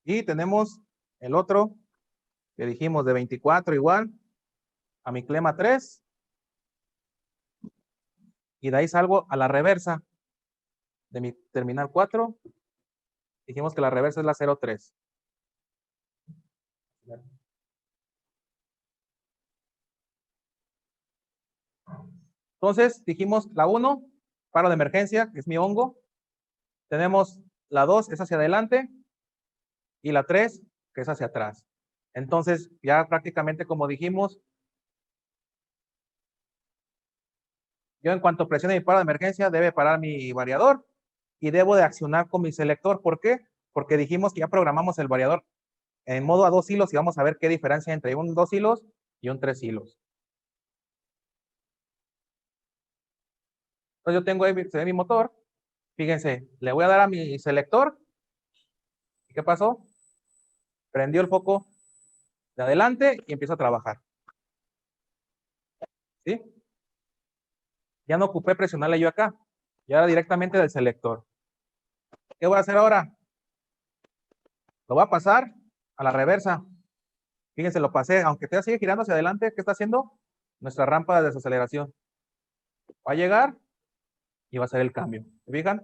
Y tenemos el otro que dijimos de 24 igual a mi clema 3. Y de ahí salgo a la reversa de mi terminal 4. Dijimos que la reversa es la 03. Entonces dijimos la 1, paro de emergencia, que es mi hongo. Tenemos la 2, es hacia adelante. Y la 3, que es hacia atrás. Entonces, ya prácticamente como dijimos, yo en cuanto presione mi paro de emergencia, debe parar mi variador y debo de accionar con mi selector. ¿Por qué? Porque dijimos que ya programamos el variador en modo a 2 hilos y vamos a ver qué diferencia hay entre un 2 hilos y un 3 hilos. Entonces yo tengo ahí, se ve mi motor. Fíjense, le voy a dar a mi selector. ¿Y qué pasó? Prendió el foco de adelante y empiezo a trabajar. ¿Sí? Ya no ocupé presionarle yo acá. Ya era directamente del selector. ¿Qué voy a hacer ahora? Lo voy a pasar a la reversa. Fíjense, lo pasé, aunque todavía sigue girando hacia adelante, ¿qué está haciendo? Nuestra rampa de desaceleración. Va a llegar y va a hacer el cambio. ¿Se fijan?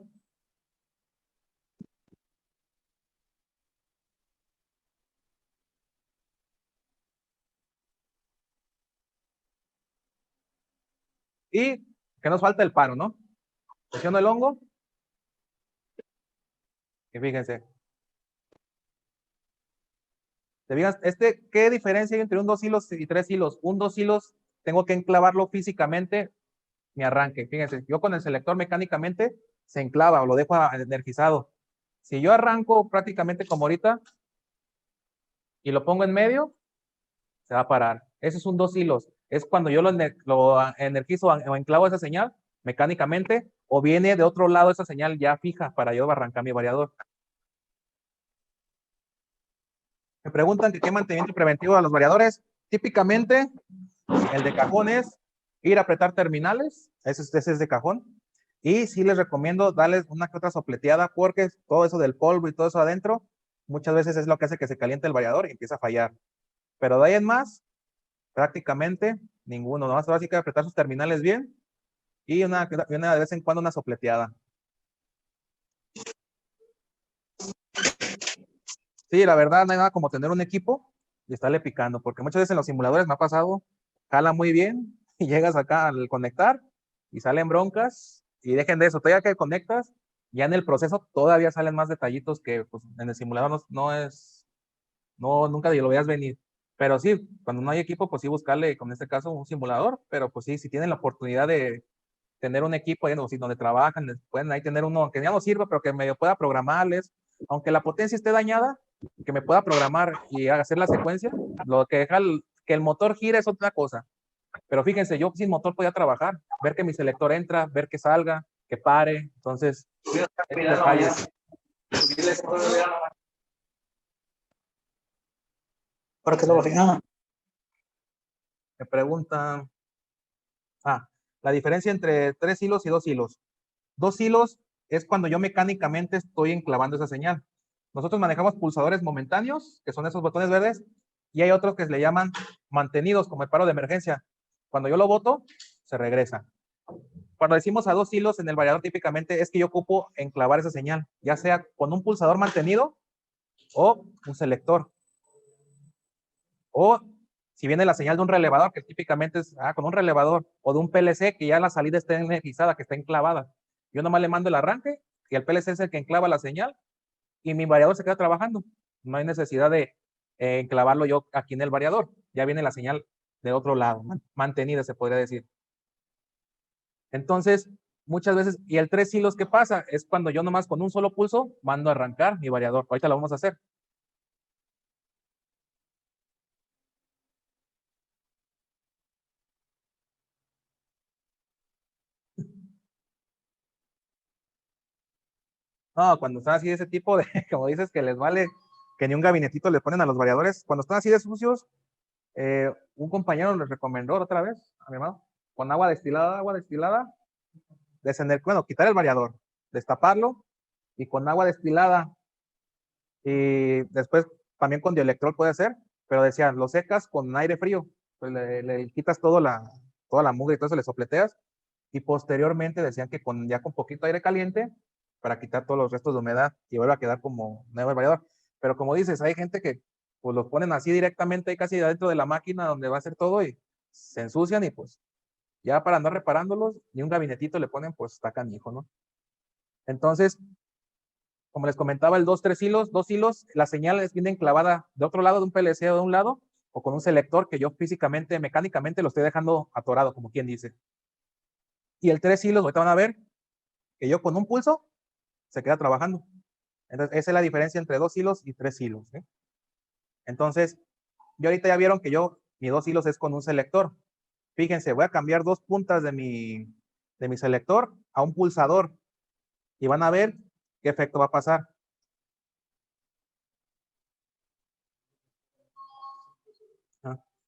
Y que nos falta el paro, ¿no? Presiono el hongo. Y fíjense. ¿Te fijas? ¿Qué diferencia hay entre un 2 hilos y 3 hilos? Un 2 hilos tengo que enclavarlo físicamente mi arranque. Fíjense, yo con el selector mecánicamente se enclava o lo dejo energizado. Si yo arranco prácticamente como ahorita y lo pongo en medio, se va a parar. Ese es un 2 hilos. Es cuando yo lo energizo o enclavo esa señal mecánicamente o viene de otro lado esa señal ya fija para yo arrancar mi variador. Me preguntan que qué mantenimiento preventivo a los variadores. Típicamente, el de cajón es ir a apretar terminales. Ese es de cajón. Y sí les recomiendo darles una que otra sopleteada porque todo eso del polvo y todo eso adentro, muchas veces es lo que hace que se caliente el variador y empieza a fallar. Pero de ahí en más, prácticamente ninguno. Nomás ahora sí que apretar sus terminales bien y una de vez en cuando una sopleteada. Sí, la verdad, no hay nada como tener un equipo y estarle picando, porque muchas veces en los simuladores me ha pasado, jala muy bien y llegas acá al conectar y salen broncas y dejen de eso, todavía que conectas, ya en el proceso todavía salen más detallitos que pues, en el simulador nunca lo veas venir. Pero sí, cuando no hay equipo, pues sí buscarle, con este caso, un simulador, pero pues sí, si tienen la oportunidad de tener un equipo ahí donde trabajan, pueden ahí tener uno que ya no sirva, pero que medio pueda programarles, aunque la potencia esté dañada, que me pueda programar y hacer la secuencia. Lo que deja que el motor gire es otra cosa. Pero fíjense, yo sin motor podía trabajar, ver que mi selector entra, ver que salga, que pare. Entonces, ¿Para qué lo va a fijar? me preguntan, la diferencia entre 3 hilos y 2 hilos. 2 hilos es cuando yo mecánicamente estoy enclavando esa señal. Nosotros manejamos pulsadores momentáneos, que son esos botones verdes, y hay otros que se le llaman mantenidos, como el paro de emergencia. Cuando yo lo boto, se regresa. Cuando decimos a 2 hilos en el variador, típicamente es que yo ocupo enclavar esa señal, ya sea con un pulsador mantenido o un selector. O si viene la señal de un relevador, que típicamente es con un relevador, o de un PLC, que ya la salida está energizada, que está enclavada. Yo nomás le mando el arranque, y el PLC es el que enclava la señal, y mi variador se queda trabajando. No hay necesidad de enclavarlo yo aquí en el variador. Ya viene la señal de otro lado, mantenida se podría decir. Entonces, muchas veces, y el 3 hilos, ¿qué pasa? Es cuando yo nomás con un solo pulso mando a arrancar mi variador. Ahorita lo vamos a hacer. No, cuando están así de ese tipo de, como dices, que les vale, que ni un gabinetito le ponen a los variadores, cuando están así de sucios, un compañero les recomendó otra vez a mi hermano, con agua destilada, bueno, quitar el variador, destaparlo y con agua destilada y después también con dielectrol puede ser, pero decían, lo secas con aire frío, pues le quitas toda la mugre y todo eso, le sopleteas y posteriormente decían que ya con poquito aire caliente para quitar todos los restos de humedad y vuelve a quedar como nuevo el variador. Pero como dices, hay gente que pues los ponen así directamente ahí casi dentro de la máquina donde va a hacer todo y se ensucian y pues ya para andar reparándolos ni un gabinetito le ponen, pues está canijo, ¿no? Entonces, como les comentaba, el 2 hilos, 2 hilos, la señal viene enclavada de otro lado de un PLC o de un lado o con un selector que yo físicamente, mecánicamente lo estoy dejando atorado, como quien dice. Y el 3 hilos, ahorita van a ver que yo con un pulso se queda trabajando. Entonces, esa es la diferencia entre 2 hilos y 3 hilos. ¿Eh? Entonces, yo ahorita ya vieron que mi 2 hilos es con un selector. Fíjense, voy a cambiar 2 puntas de mi selector a un pulsador y van a ver qué efecto va a pasar.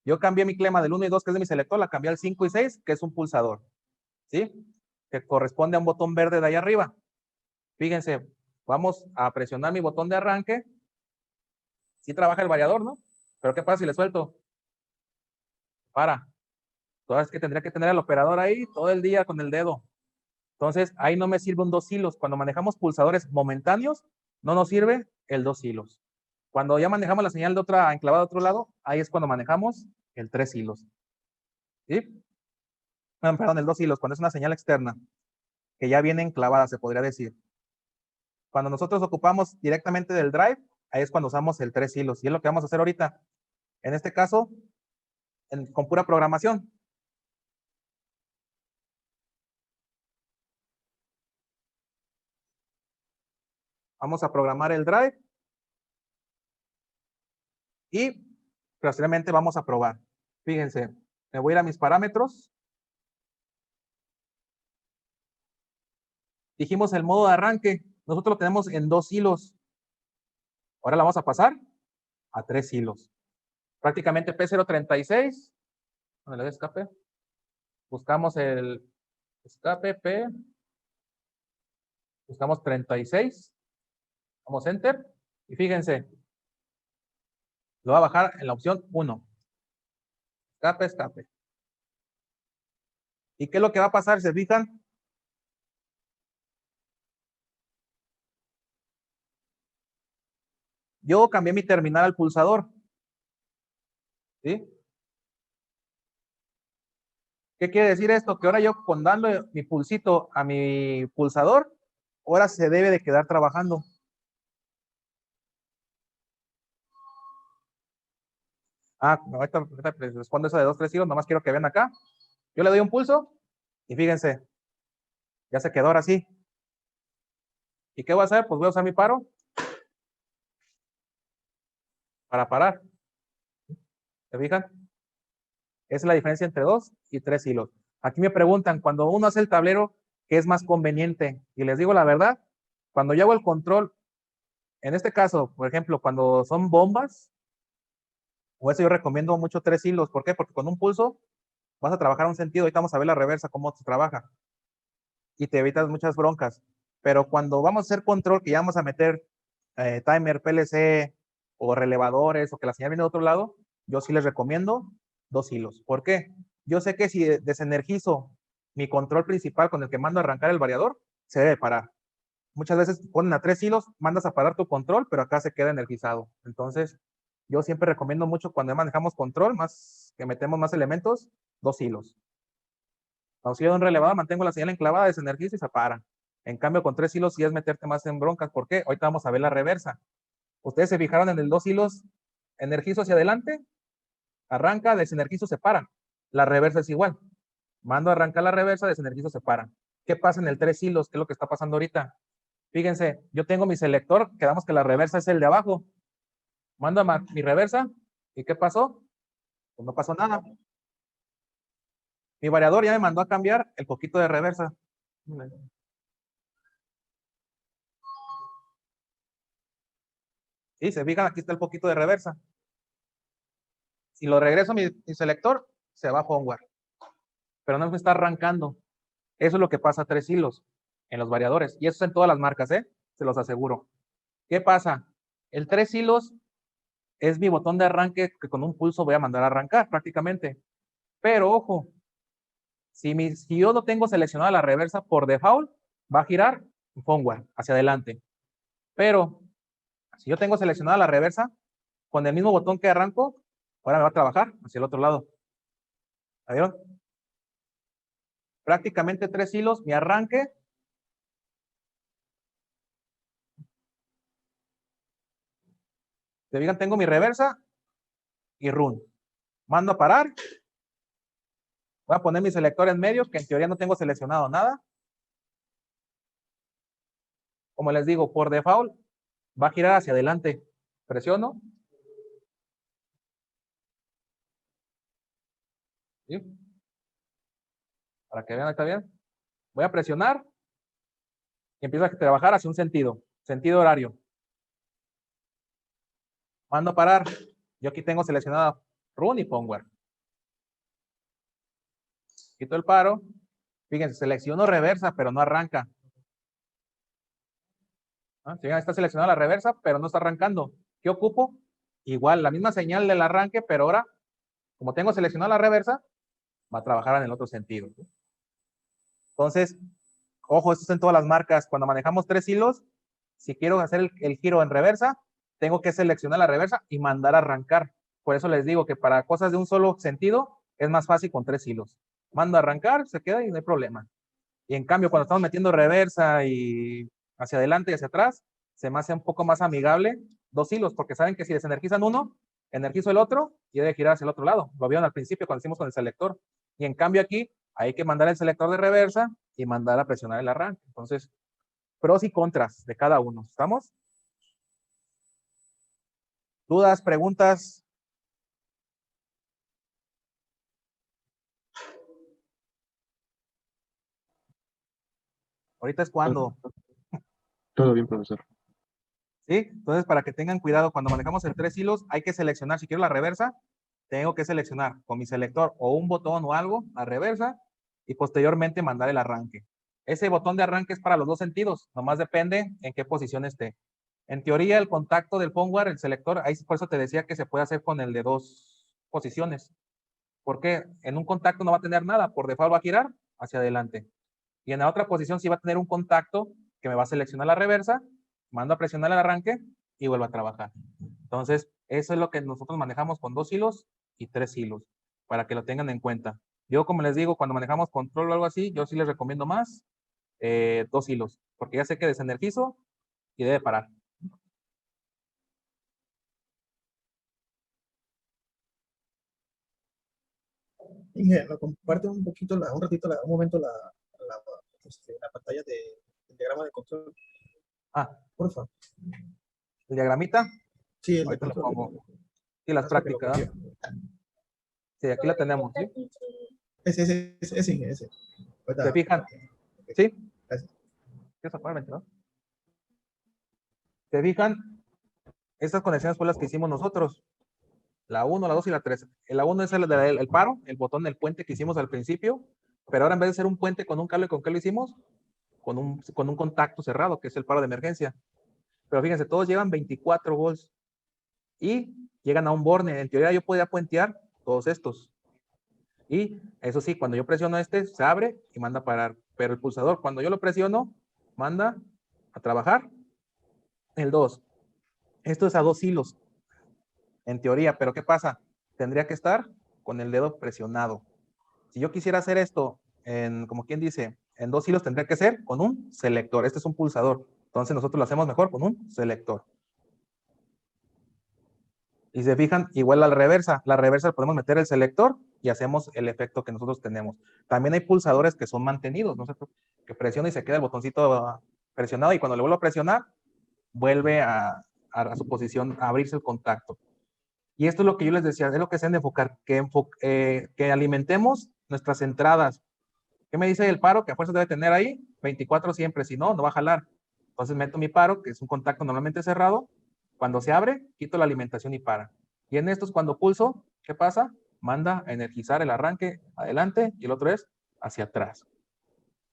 Yo cambié mi clema del 1 y 2, que es de mi selector, la cambié al 5 y 6, que es un pulsador. ¿Sí? Que corresponde a un botón verde de ahí arriba. Fíjense, vamos a presionar mi botón de arranque Sí trabaja el variador, ¿no? Pero ¿qué pasa si le suelto? Para. Entonces que tendría que tener al operador ahí todo el día con el dedo. Entonces, ahí no me sirve un 2 hilos. Cuando manejamos pulsadores momentáneos, no nos sirve el 2 hilos. Cuando ya manejamos la señal de otra enclavada de otro lado, ahí es cuando manejamos el 3 hilos. ¿Sí? Perdón, el 2 hilos, cuando es una señal externa, que ya viene enclavada, se podría decir. Cuando nosotros ocupamos directamente del drive, ahí es cuando usamos el 3 hilos. Y es lo que vamos a hacer ahorita. En este caso, con pura programación. Vamos a programar el drive. Y posteriormente vamos a probar. Fíjense, me voy a ir a mis parámetros. Dijimos el modo de arranque. Nosotros lo tenemos en 2 hilos. Ahora la vamos a pasar a 3 hilos. Prácticamente P036. ¿Dónde le doy escape? Buscamos el escape P. Buscamos 36. Damos Enter. Y fíjense, lo va a bajar en la opción 1. Escape, escape. ¿Y qué es lo que va a pasar? ¿Se fijan? Yo cambié mi terminal al pulsador. ¿Sí? ¿Qué quiere decir esto? Que ahora yo con darle mi pulsito a mi pulsador, ahora se debe de quedar trabajando. Ahorita les respondo eso de 2, 3 hilos, nomás quiero que vean acá. Yo le doy un pulso y fíjense, ya se quedó ahora sí. ¿Y qué voy a hacer? Pues voy a usar mi paro para parar. ¿Se fijan? Esa es la diferencia entre 2 y 3 hilos. Aquí me preguntan, cuando uno hace el tablero, ¿qué es más conveniente? Y les digo la verdad, cuando yo hago el control, en este caso, por ejemplo, cuando son bombas, o eso yo recomiendo mucho 3 hilos. ¿Por qué? Porque con un pulso vas a trabajar un sentido. Ahorita vamos a ver la reversa, cómo se trabaja. Y te evitas muchas broncas. Pero cuando vamos a hacer control, que ya vamos a meter timer, PLC o relevadores o que la señal viene de otro lado, yo sí les recomiendo 2 hilos. ¿Por qué? Yo sé que si desenergizo mi control principal con el que mando a arrancar el variador, se debe parar. Muchas veces ponen a 3 hilos, mandas a parar tu control, pero acá se queda energizado. Entonces, yo siempre recomiendo mucho cuando manejamos control, más que metemos más elementos, 2 hilos. Cuando si yo doy un relevado, mantengo la señal enclavada, desenergiza y se para. En cambio, con 3 hilos sí es meterte más en broncas. ¿Por qué? Ahorita vamos a ver la reversa. Ustedes se fijaron en el 2 hilos, energizo hacia adelante, arranca, desenergizo, se para. La reversa es igual. Mando a arrancar la reversa, desenergizo, se para. ¿Qué pasa en el 3 hilos? ¿Qué es lo que está pasando ahorita? Fíjense, yo tengo mi selector, quedamos que la reversa es el de abajo. Mando a mi reversa, ¿y qué pasó? Pues no pasó nada. Mi variador ya me mandó a cambiar el poquito de reversa. Sí, se fijan, aquí está el poquito de reversa. Si lo regreso a mi selector, se va a firmware. Pero no me está arrancando. Eso es lo que pasa a 3 hilos en los variadores. Y eso es en todas las marcas, ¿eh? Se los aseguro. ¿Qué pasa? El 3 hilos es mi botón de arranque que con un pulso voy a mandar a arrancar prácticamente. Pero ojo, si yo no tengo seleccionada la reversa por default, va a girar firmware hacia adelante. Pero si yo tengo seleccionada la reversa, con el mismo botón que arranco, ahora me va a trabajar hacia el otro lado. ¿La vieron? Prácticamente 3 hilos, mi arranque. Se fijan, tengo mi reversa y run. Mando a parar. Voy a poner mi selector en medio, que en teoría no tengo seleccionado nada. Como les digo, por default, va a girar hacia adelante. Presiono. ¿Sí? Para que vean, está bien. Voy a presionar y empiezo a trabajar hacia un sentido horario. Mando a parar. Yo aquí tengo seleccionado run y firmware. Quito el paro. Fíjense, selecciono reversa, pero no arranca. ¿Ah? Está seleccionada la reversa, pero no está arrancando. ¿Qué ocupo? igual la misma señal del arranque, pero ahora, como tengo seleccionada la reversa, va a trabajar en el otro sentido. Entonces, ojo, esto es en todas las marcas. Cuando manejamos 3 hilos, si quiero hacer el giro en reversa, tengo que seleccionar la reversa y mandar a arrancar. Por eso les digo que para cosas de un solo sentido, es más fácil con 3 hilos. Mando a arrancar, se queda y no hay problema. Y en cambio, cuando estamos metiendo reversa y hacia adelante y hacia atrás, se me hace un poco más amigable 2 hilos, porque saben que si desenergizan uno, energizo el otro y debe girar hacia el otro lado. Lo vieron al principio cuando hicimos con el selector. Y en cambio aquí, hay que mandar el selector de reversa y mandar a presionar el arranque. Entonces, pros y contras de cada uno. ¿Estamos? ¿Dudas, preguntas? Ahorita es cuando. Todo bien, profesor. ¿Sí? Entonces, para que tengan cuidado, cuando manejamos el 3 hilos, hay que seleccionar. Si quiero la reversa, tengo que seleccionar con mi selector o un botón o algo, la reversa, y posteriormente mandar el arranque. Ese botón de arranque es para los 2 sentidos, nomás depende en qué posición esté. En teoría, el contacto del firmware, el selector, ahí por eso te decía que se puede hacer con el de 2 posiciones. Porque en un contacto no va a tener nada, por default va a girar hacia adelante. Y en la otra posición sí va a tener un contacto que me va a seleccionar la reversa, mando a presionar el arranque y vuelvo a trabajar. Entonces, eso es lo que nosotros manejamos con 2 hilos y 3 hilos, para que lo tengan en cuenta. Yo, como les digo, cuando manejamos control o algo así, yo sí les recomiendo más 2 hilos, porque ya sé que desenergizo y debe parar. Inge, ¿me comparte un poquito, un ratito, un momento la pantalla del diagrama de control? Por favor. ¿El diagramita? Sí, el de Ahorita lo control. pongo. Sí, las prácticas. Sí, aquí la tenemos, ¿sí? Ese. Ahorita, ¿Se fijan? ok. ¿Sí? Gracias. ¿Quieres apagar el ventilador? ¿Se fijan? Estas conexiones fueron las que hicimos nosotros. La 1, la 2 y la 3. La 1 es el paro, el botón del puente que hicimos al principio, pero ahora en vez de ser un puente con un cable, ¿con qué lo hicimos? Con un contacto cerrado, que es el paro de emergencia. Pero fíjense, todos llevan 24 volts y llegan a un borne. En teoría yo podría puentear todos estos. Y eso sí, cuando yo presiono este, se abre y manda a parar. Pero el pulsador, cuando yo lo presiono, manda a trabajar el 2. Esto es a 2 hilos, en teoría. Pero ¿qué pasa? Tendría que estar con el dedo presionado. Si yo quisiera hacer esto, como quien dice, en 2 hilos, tendría que ser con un selector. Este es un pulsador. Entonces nosotros lo hacemos mejor con un selector. Y se fijan, igual la reversa. La reversa podemos meter el selector y hacemos el efecto que nosotros tenemos. También hay pulsadores que son mantenidos, ¿no? Que presiona y se queda el botoncito presionado y cuando le vuelvo a presionar, vuelve a su posición, a abrirse el contacto. Y esto es lo que yo les decía, es lo que se deben de enfocar, que alimentemos nuestras entradas. ¿Qué me dice el paro? Que a fuerza debe tener ahí 24 siempre, si no, no va a jalar. Entonces meto mi paro, que es un contacto normalmente cerrado. Cuando se abre, quito la alimentación y para. Y en estos, cuando pulso, ¿qué pasa? Manda a energizar el arranque adelante y el otro es hacia atrás.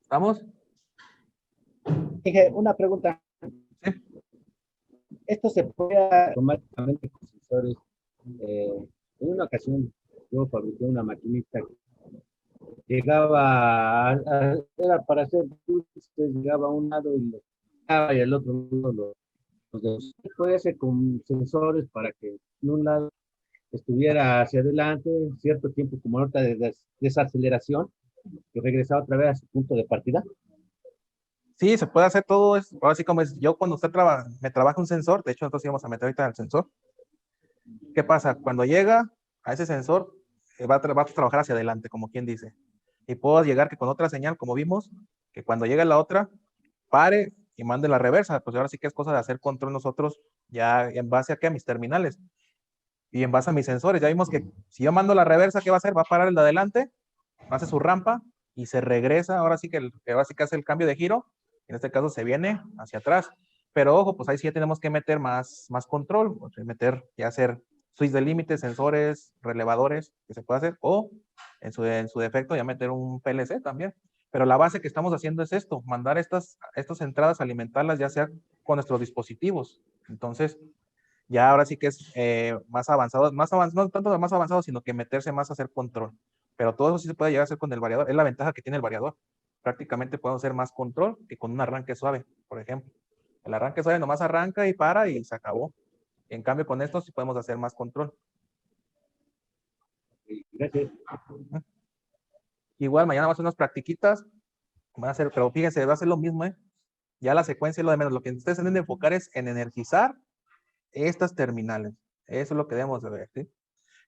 ¿Estamos? Dije, una pregunta. Sí. Esto se puede automáticamente con sensores. En una ocasión yo fabriqué una maquinita que llegaba era para hacer dulces, llegaba a un lado y y al otro lado los puede ser con sensores para que en un lado estuviera hacia adelante cierto tiempo como nota de desaceleración y regresaba otra vez a su punto de partida. Sí, se puede hacer todo eso. Así como es, yo cuando me trabaja un sensor, de hecho nosotros íbamos a meter ahorita el sensor. ¿Qué pasa? Cuando llega a ese sensor, va a trabajar hacia adelante, como quien dice. Y puedo llegar que con otra señal, como vimos, que cuando llegue la otra, pare y mande la reversa. Pues ahora sí que es cosa de hacer control nosotros ya en base a qué, a mis terminales y en base a mis sensores. Ya vimos que si yo mando la reversa, ¿qué va a hacer? Va a parar el de adelante, hace su rampa y se regresa. Ahora sí que hace el cambio de giro. En este caso se viene hacia atrás. Pero ojo, pues ahí sí ya tenemos que meter más control, meter ya hacer switch de límites, sensores, relevadores, que se puede hacer, o en su defecto ya meter un PLC también. Pero la base que estamos haciendo es esto, mandar estas entradas, alimentarlas ya sea con nuestros dispositivos. Entonces, Ya ahora sí que es más avanzado, no tanto más avanzado, sino que meterse más a hacer control. Pero todo eso sí se puede llegar a hacer con el variador. Es la ventaja que tiene el variador. Prácticamente podemos hacer más control que con un arranque suave, por ejemplo. El arranque suave nomás arranca y para y se acabó. En cambio, con esto sí podemos hacer más control. Gracias. Igual mañana vamos a hacer unas practiquitas. Van a hacer, pero fíjense, va a ser lo mismo, ¿eh? Ya la secuencia es lo de menos. Lo que ustedes tienen que enfocar es en energizar estas terminales. Eso es lo que debemos de ver, ¿sí?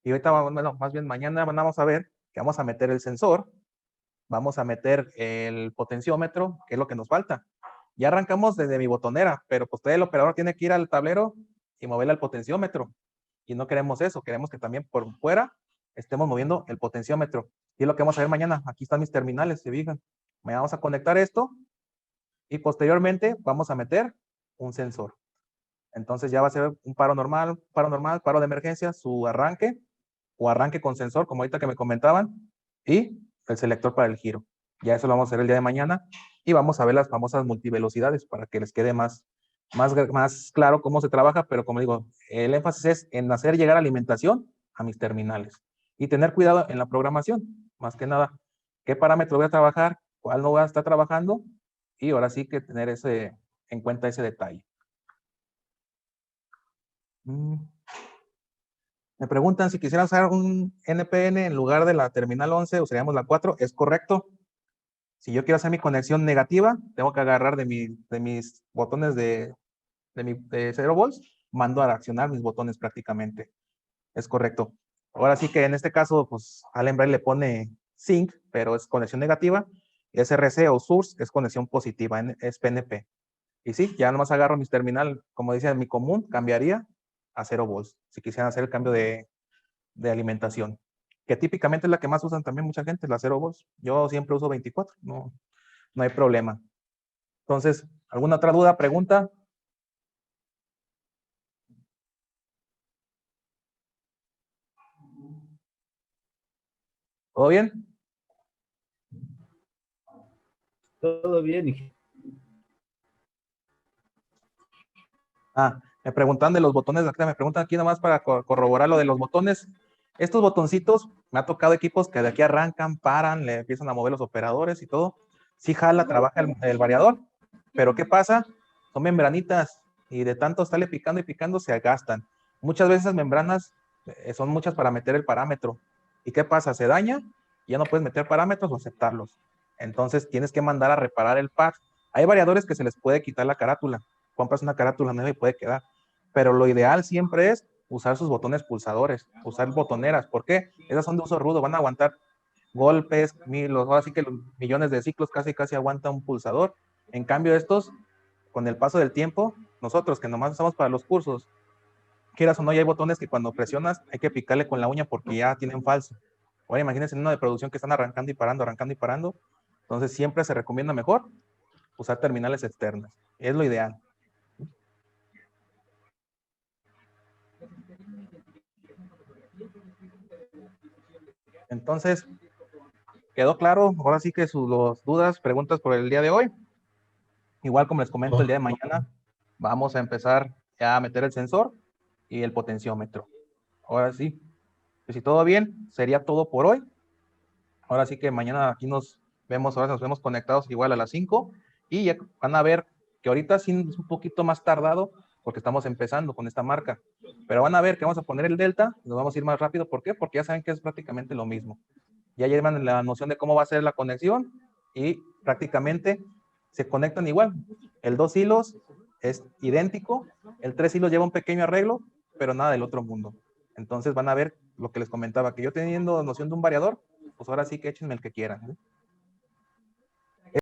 Y ahorita, bueno, más bien mañana vamos a ver que vamos a meter el sensor, vamos a meter el potenciómetro, que es lo que nos falta. Ya arrancamos desde mi botonera, pero pues todavía el operador tiene que ir al tablero y moverle al potenciómetro. Y no queremos eso, queremos que también por fuera estemos moviendo el potenciómetro. Y es lo que vamos a ver mañana. Aquí están mis terminales, se fijan. Mañana vamos a conectar esto y posteriormente vamos a meter un sensor. Entonces ya va a ser un paro normal, paro de emergencia, su arranque o arranque con sensor, como ahorita que me comentaban, y el selector para el giro. Ya eso lo vamos a hacer el día de mañana y vamos a ver las famosas multivelocidades para que les quede más claro cómo se trabaja, pero como digo, el énfasis es en hacer llegar alimentación a mis terminales y tener cuidado en la programación, más que nada, qué parámetro voy a trabajar, cuál no voy a estar trabajando y ahora sí que tener en cuenta ese detalle. Me preguntan si quisiera usar un NPN en lugar de la terminal 11, usaríamos la 4. Es correcto. Si yo quiero hacer mi conexión negativa, tengo que agarrar de mis botones de 0 volts, mando a accionar mis botones prácticamente. Es correcto. Ahora sí que en este caso, pues Allen Braille le pone sync, pero es conexión negativa. SRC o source es conexión positiva, es PNP. Y sí, ya nomás agarro mis terminal, como dice mi común, cambiaría a 0 volts, si quisieran hacer el cambio de alimentación, que típicamente es la que más usan también mucha gente, la 0 volts. Yo siempre uso 24, no hay problema. Entonces, ¿alguna otra duda, pregunta? ¿Todo bien? Todo bien. Me preguntan de los botones, me preguntan aquí nomás para corroborar lo de los botones. Estos botoncitos, me ha tocado equipos que de aquí arrancan, paran, le empiezan a mover los operadores y todo. Sí jala, trabaja el variador, pero ¿qué pasa? Son membranitas y de tanto estarle picando y picando se gastan. Muchas veces esas membranas son muchas para meter el parámetro. ¿Y qué pasa? Se daña, ya no puedes meter parámetros o aceptarlos. Entonces tienes que mandar a reparar el pad. Hay variadores que se les puede quitar la carátula. Compras una carátula nueva y puede quedar. Pero lo ideal siempre es usar sus botones pulsadores, usar botoneras. ¿Por qué? Esas son de uso rudo, van a aguantar golpes, ahora sí que los millones de ciclos casi aguanta un pulsador. En cambio estos, con el paso del tiempo, nosotros que nomás usamos para los cursos, quieras o no, ya hay botones que cuando presionas hay que picarle con la uña porque ya tienen falso. Ahora imagínense en una de producción que están arrancando y parando. Entonces siempre se recomienda mejor usar terminales externas. Es lo ideal. Entonces, ¿quedó claro? Ahora sí que sus dudas, preguntas por el día de hoy. Igual como les comento, el día de mañana vamos a empezar ya a meter el sensor y el potenciómetro. Ahora sí, pues si todo bien, sería todo por hoy. Ahora sí que mañana aquí ahora nos vemos conectados igual a las 5 y ya van a ver que ahorita sí es un poquito más tardado porque estamos empezando con esta marca, pero van a ver que vamos a poner el delta y nos vamos a ir más rápido. ¿Por qué? Porque ya saben que es prácticamente lo mismo. Ya llevan la noción de cómo va a ser la conexión y prácticamente se conectan igual. El 2 hilos es idéntico, el 3 hilos lleva un pequeño arreglo, pero nada del otro mundo. Entonces van a ver lo que les comentaba, que yo teniendo noción de un variador, pues ahora sí que échenme el que quieran, ¿eh?